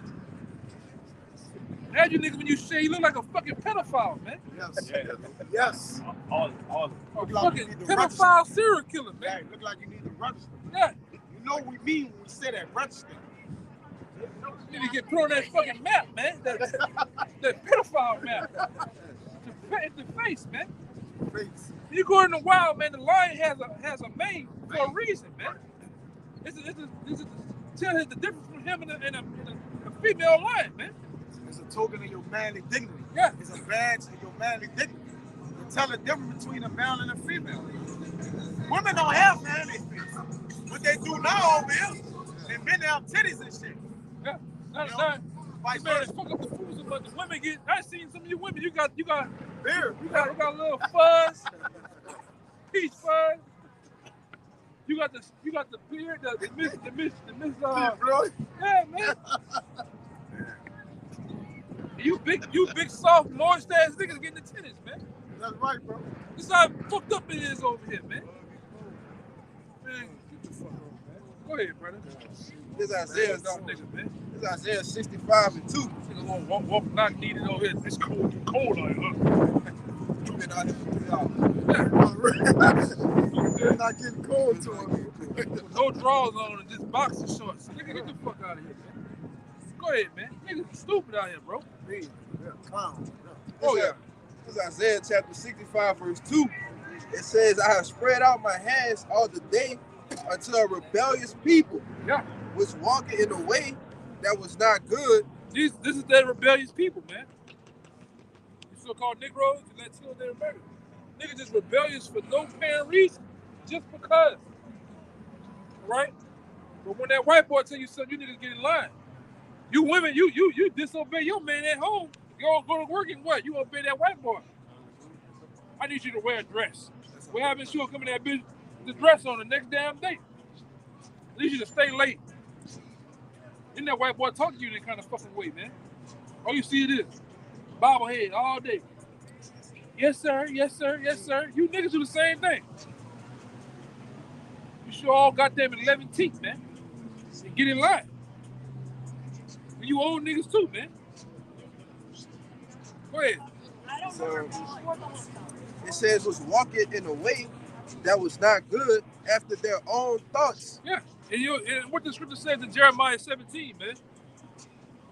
Now you niggas, when you shave, you look like a fucking pedophile, man. Yes. Yes. All. A Look like fucking you need to pedophile serial killer, Yeah, man. it look like you need to register. Yeah. You know what we mean when we say that register. You need to get put on that fucking map, man. That pedophile map. To the face, man. Face. You go in the wild, man. The lion has a mane for a reason, man. It's a tell the difference between him and a female lion, man. It's a token of your manly dignity. Yeah. It's a badge of your manly dignity. To tell the difference between a male and a female. Women don't have manly face. What they do now over here, they men have titties and shit. Yeah. You know, Not vice man, versa. fuck up the fools, but the women get. I seen some of you women. You got Beer. you got a little fuzz, peach fuzz. You got the beard, the miss. Bro. Yeah, man. You big soft moist ass niggas getting the tennis, man. That's right, bro. This how fucked up it is over here, man. Man, get the fuck on, man. Go ahead, brother. This Isaiah, Nigga, man. this Isaiah 65 and 2. Nigga won't walk not needed over here. It's cold out here. You've been out here for 3 hours. They're not getting cold to him. No drawers on and just boxer shorts. Nigga, get the fuck out of here, man. Go ahead, man. Niggas stupid out here, bro. Yeah, clown. Oh, yeah. This is Isaiah chapter 65, verse 2. It says, I have spread out my hands all the day unto a rebellious people, Yeah. which walketh in a way that was not good. This is that rebellious people, man. You so-called Negroes and Latinos, they're American. Niggas just rebellious for no apparent reason. Just because. Right? But when that white boy tell you something, you niggas get in line. You women, you disobey your man at home. You all go to work and what? You obey that white boy. I need you to wear a dress. What happens if you don't come in that bitch with the dress on the next damn day? I need you to stay late. Isn't that white boy talking to you in that kind of fucking way, man? All you see it is bobblehead all day. Yes, sir. Yes, sir. Yes, sir. You niggas do the same thing. You brush your all goddamn 11 teeth, man. And get in line. And you old niggas too, man. Go ahead. So it says was walking in a way that was not good after their own thoughts. Yeah. And what the scripture says in Jeremiah 17, man.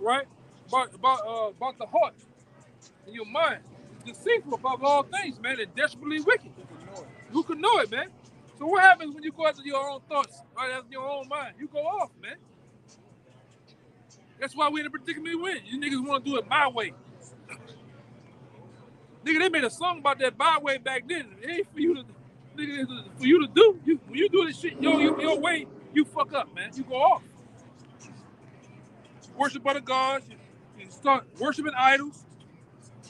Right? About the heart and your mind. It's deceitful above all things, man, and desperately wicked. Who can know it, man? So what happens when you go after your own thoughts, right, after your own mind? You go off, man. That's why we in a predicament we in. You niggas want to do it my way. Nigga, they made a song about that my way back then. It ain't for you to, nigga, for you to do. When you do this shit your way, you fuck up, man. You go off. Worship other gods. You start worshiping idols.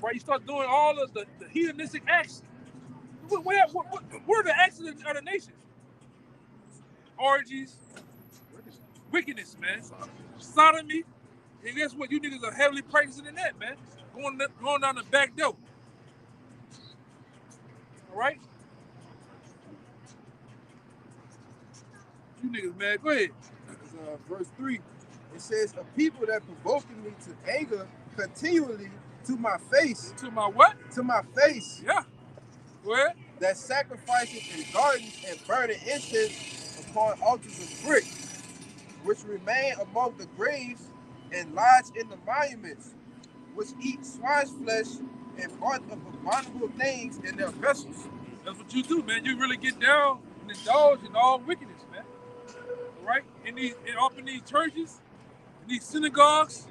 Right? You start doing all of the hedonistic acts. What are the acts of the nations? Orgies, wickedness, man. Sodomy. And guess what? You niggas are heavily practicing in that, man. Going down the back door. All right? You niggas, man. Go ahead. Verse 3, it says, a people that provoking me to anger continually to my face. To my what? To my face. Yeah. Go ahead. That sacrifices in gardens and burning incense upon altars of brick, which remain among the graves and lodge in the monuments, which eat swine's flesh and part of abominable things in their vessels. That's what you do, man. You really get down and indulge in all wickedness, man. Right? Up in these churches, in these synagogues,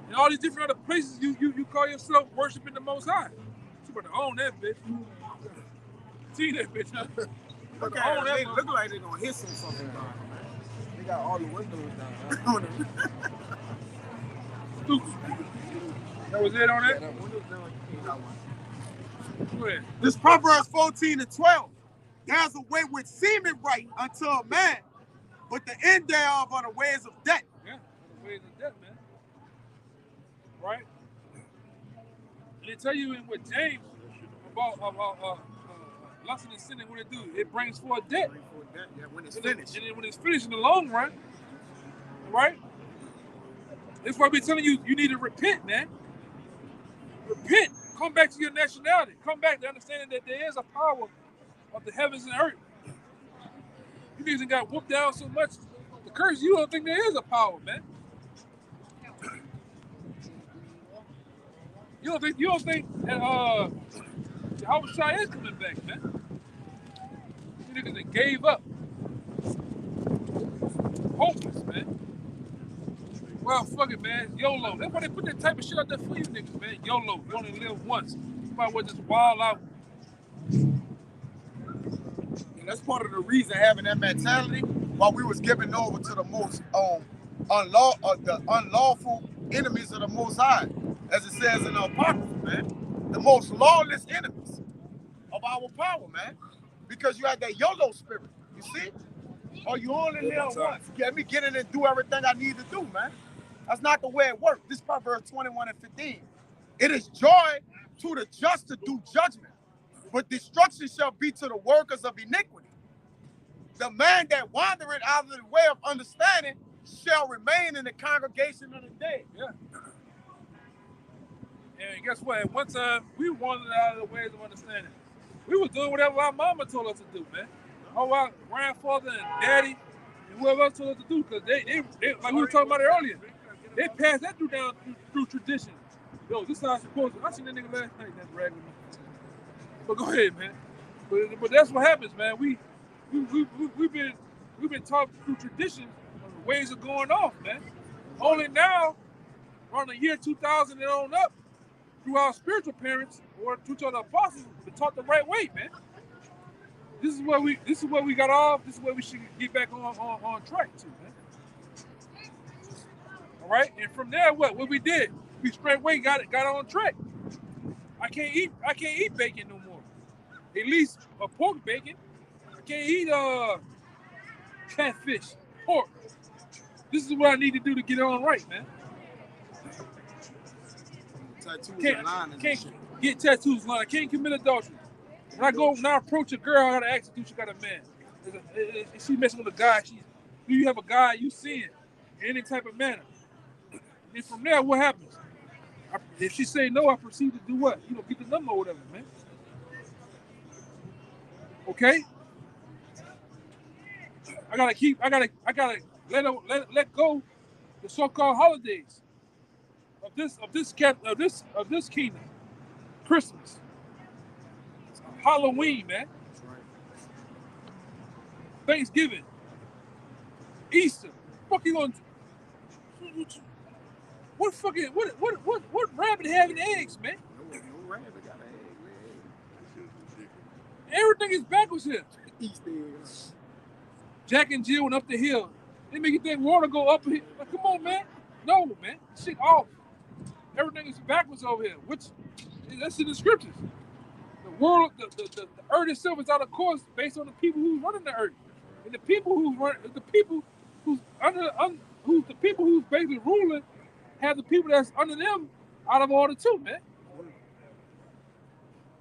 and all these different other places, you call yourself worshiping the Most High. You better own that bitch. See that bitch, huh? Look at it. They look like they're gonna hit something down, man. They got all the windows down. Stupid. That was it on that? Go ahead. This Proverbs 14:12. There's a way which seemeth right unto a man, but the end thereof are the ways of death. Yeah, the ways of death, man. Right? And they tell you in what James about lust and sinning, what it do? It brings forth death. Yeah, when it's finished. And then when it's finished in the long run, right? That's why we're telling you, you need to repent, man. Repent. Come back to your nationality. Come back to understanding that there is a power of the heavens and earth. You niggas got whooped down so much. The curse, you don't think there is a power, man. You don't think that Jehovah Shai is coming back, man. You niggas that gave up. Hopeless, man. Well, fuck it, man. YOLO. That's why they put that type of shit out there for you niggas, man. YOLO. You only live once. You might as well just wild out. And that's part of the reason having that mentality while we was given over to the most unlawful enemies of the Most High, as it says in the Apocrypha, man. The most lawless enemies of our power, man. Because you had that YOLO spirit, you see? Or you only live once. Let me get in and do everything I need to do, man. That's not the way it works. This Proverbs 21:15. It is joy to the just to do judgment, but destruction shall be to the workers of iniquity. The man that wandereth out of the way of understanding shall remain in the congregation of the dead. Yeah. And guess what? At one time, we wandered out of the ways of understanding. We was doing whatever our mama told us to do, man. Our grandfather and daddy and whoever else told us to do, because they like we were talking about it earlier, they passed that through tradition. Yo, this is how it's supposed to. I seen that nigga last night, that ragged me. But go ahead, man. But that's what happens, man. We've been taught through tradition ways of going off, man. Only now, around the year 2000 and on up, through our spiritual parents or through the apostles, we taught the right way, man. This is where we got off. This is where we should get back on track to, man. All right, and from there, what we did, we straightway got on track. I can't eat bacon no more. At least a pork bacon. I can't eat catfish, pork. This is what I need to do to get on right, man. Can't get tattoos line. I can't commit adultery. When I approach a girl, I gotta ask her, do she got a man? Is she messing with a guy? Do you have a guy you seeing in any type of manner? And from there, what happens? If she say no, I proceed to do what? Get the number or whatever, man. Okay? I gotta let go the so-called holidays of this kingdom. Christmas, Halloween, man. Thanksgiving, Easter. Fuck you gonna? What rabbit having eggs, man? No rabbit got an egg, man. Everything is backwards here. Easter eggs. Jack and Jill went up the hill. They make you think water go up here. Like, come on, man. No, man. Shit off. Everything is backwards over here. That's in the scriptures. The world, the earth itself is out of course based on the people who's running the earth. And the people who's basically ruling have the people that's under them out of order too, man.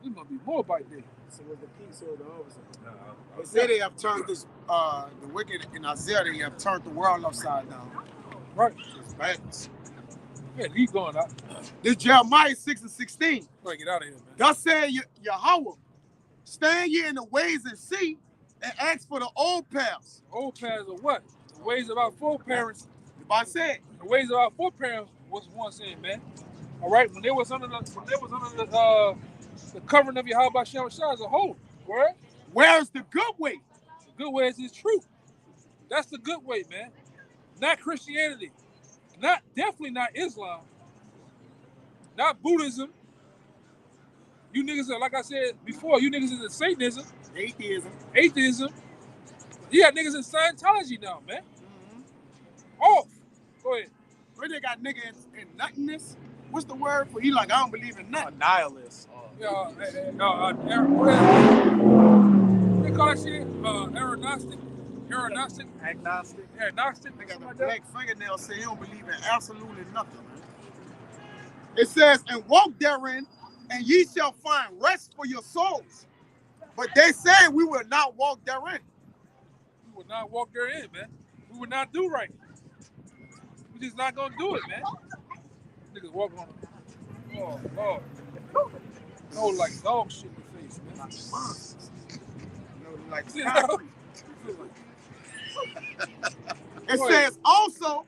There's gonna be more by day. So was the peace or the opposite? They say they have turned this, the wicked in Isaiah, they have turned the world upside down. Right. It's bad. Yeah, keep going out. This Jeremiah 6:16. Gotta get out of here, man. God said, Yahweh, stand ye in the ways and see, and ask for the old paths. Old parents are what? The ways of our foreparents. The Bible said, The ways of our foreparents was once in, man. All right, when they was under the covering of Yahweh Shem as a whole. Word? where's the good way? The good way is his truth. That's the good way, man. Not Christianity. Definitely not Islam. Not Buddhism. You niggas are, like I said before, you niggas is in Satanism. Atheism. You got niggas in Scientology now, man. Off. Go ahead. Where they got niggas in nothingness? What's the word for? He like, I don't believe in nothing. A nihilist. What they call that shit? Agnostic. They got the black fingernail say he don't believe in absolutely nothing. It says, and walk therein, and ye shall find rest for your souls. But they say we will not walk therein. We will not walk therein, man. We will not do right. We just not gonna do it, man. Niggas walking on the Lord. No, like dog shit in the face, man. Like See how- It says also,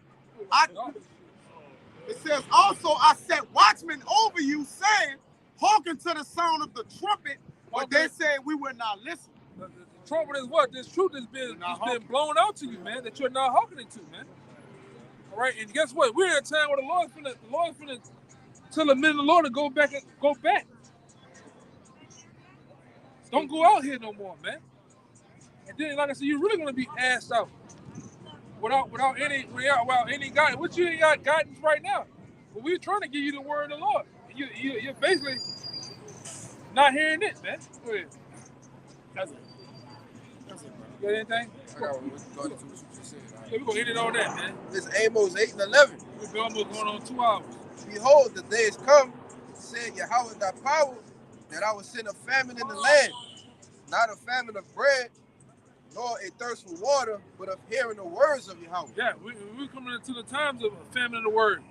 I set watchmen over you, saying, hearken to the sound of the trumpet, but they said we will not listen. The trumpet is what? This truth has been blown out to you, man, that you're not hearkening to, man. All right, and guess what? We're in a time where the Lord's finna tell the men of the Lord to go back. Don't go out here no more, man. And then, like I said, you're really gonna be asked out without any guidance. What you ain't got guidance right now? But we're trying to give you the word of the Lord. And you're basically not hearing it, man. Go ahead. That's it, bro. You got anything? I got one. Go into what you just said. All right. Yeah, we're gonna hit it on that, man. It's Amos 8:11. We're almost going on 2 hours. Behold, the days come, said Yahweh thy power, that I will send a famine in the land, not a famine of bread, nor a thirst for water, but of hearing the words of Yahweh. Yeah, we're coming into the times of famine of the word.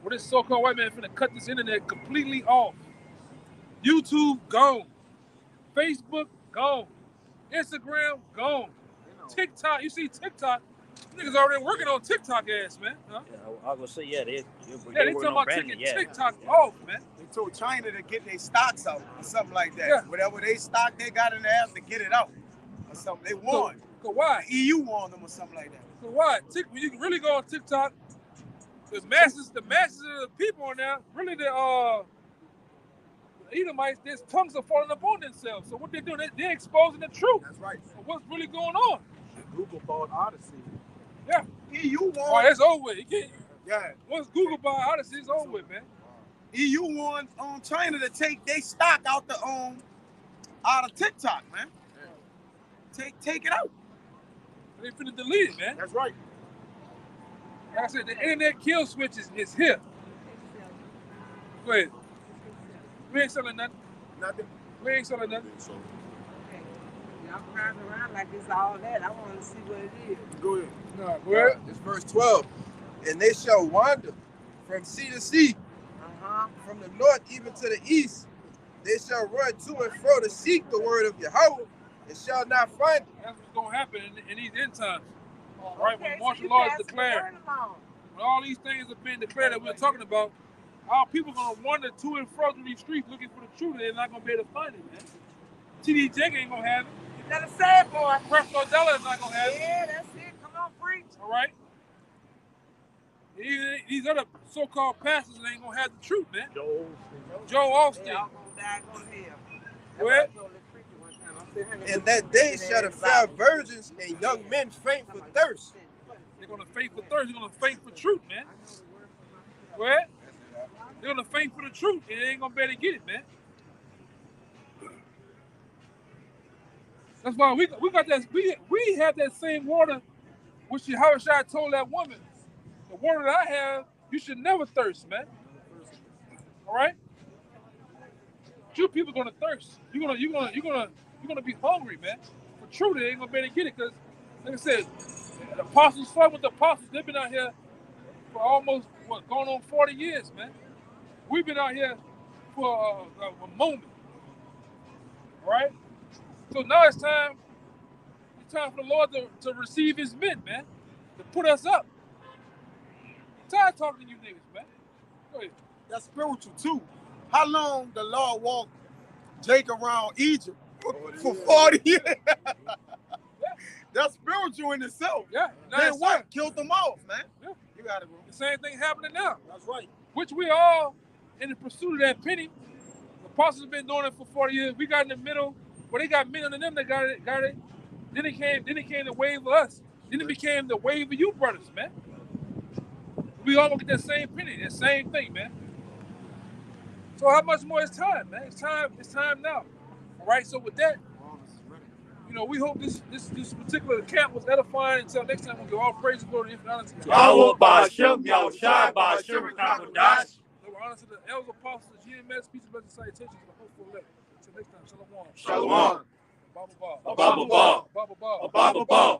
Where this so-called white man finna cut this internet completely off. YouTube gone. Facebook gone. Instagram gone. TikTok, you see TikTok, niggas already working on TikTok ass, man. Huh? Yeah, I was gonna say, they They talking about taking TikTok off, man. They told China to get their stocks out or something like that. Yeah. Whatever they stock they got in the app to get it out or something. They warned. So why? The EU warned them or something like that. So why? When you can really go on TikTok, the masses of the people on there, really the Edomites, their tongues are falling upon themselves. So what they're doing, they're exposing the truth. That's right. Of what's really going on. Google bought Odyssey. Yeah. EU warned. Oh, that's over with. You can't, Yeah. once Google buy Odyssey, it's over with, man. EU warned China to take their stock out out of TikTok, man. Take it out. They finna delete it, man. That's right. Like I said, the internet kill switch is here. Go ahead. We ain't selling nothing. Nothing. We ain't selling nothing. I'm riding around like it's all that. I want to see what it is. Go ahead. Nah, go ahead. It's verse 12. And they shall wander from sea to sea, from the north even to the east. They shall run to and fro to seek the word of Yahweh, and shall not find it. That's what's going to happen in these end times. Right? Okay, When martial so law you is pass the declared, word along. when all these things have been declared that we're talking about, our people going to wander to and fro through these streets looking for the truth, and they're not going to be able to find it, man. T.D. Jakes ain't going to have it. You better say it, boy. Presto Della is not going to have it. Yeah, that's it. Come on, preach. All right? These other so-called pastors ain't going to have the truth, man. Joel. Joe Austin. They all gonna die, go to hell. Go ahead. In that day shall the fair virgins and young men faint for thirst. They're going to faint for thirst. They're going to faint for truth, man. Go ahead. They're going to faint for the truth, and they ain't going to be able to get it, man. That's why we got that. We have that same water, which Yahushua told that woman. The water that I have, you should never thirst, man. All right? Jew people gonna thirst. You're gonna be hungry, man. For truth, they ain't gonna be able to get it, because, like I said, the apostles fought with the apostles. They've been out here for almost going on 40 years, man. We've been out here for a moment. All right? So now it's time for the Lord to receive his men, man. To put us up. I'm tired of talking to you niggas, man. Go ahead. That's spiritual too. How long the Lord walked Jake around Egypt? For 40 years. That's spiritual in itself. Yeah. Then what? Killed them off, man. Yeah. You got it, bro. The same thing happening now. That's right. Which we all in the pursuit of that penny. The apostles have been doing it for 40 years. We got in the middle, where they got men under them that got it. Then it came the wave of us. Then it became the wave of you brothers, man. We all gonna get that same penny, that same thing, man. So how much more is time, man? It's time now. All right. So with that, we hope this particular camp was edifying. Until next time, we'll give all praise and glory and honor to God. Yahweh Ba'Shem, Yahushai Ba'Shem, Rakakodash. Honor to the elders, apostles, GMS, peace and blessings, salutations, and hopeful elect. Until next time, shalom. Shalom. Baba Ba. Baba Ba. Baba Ba. Baba Ba.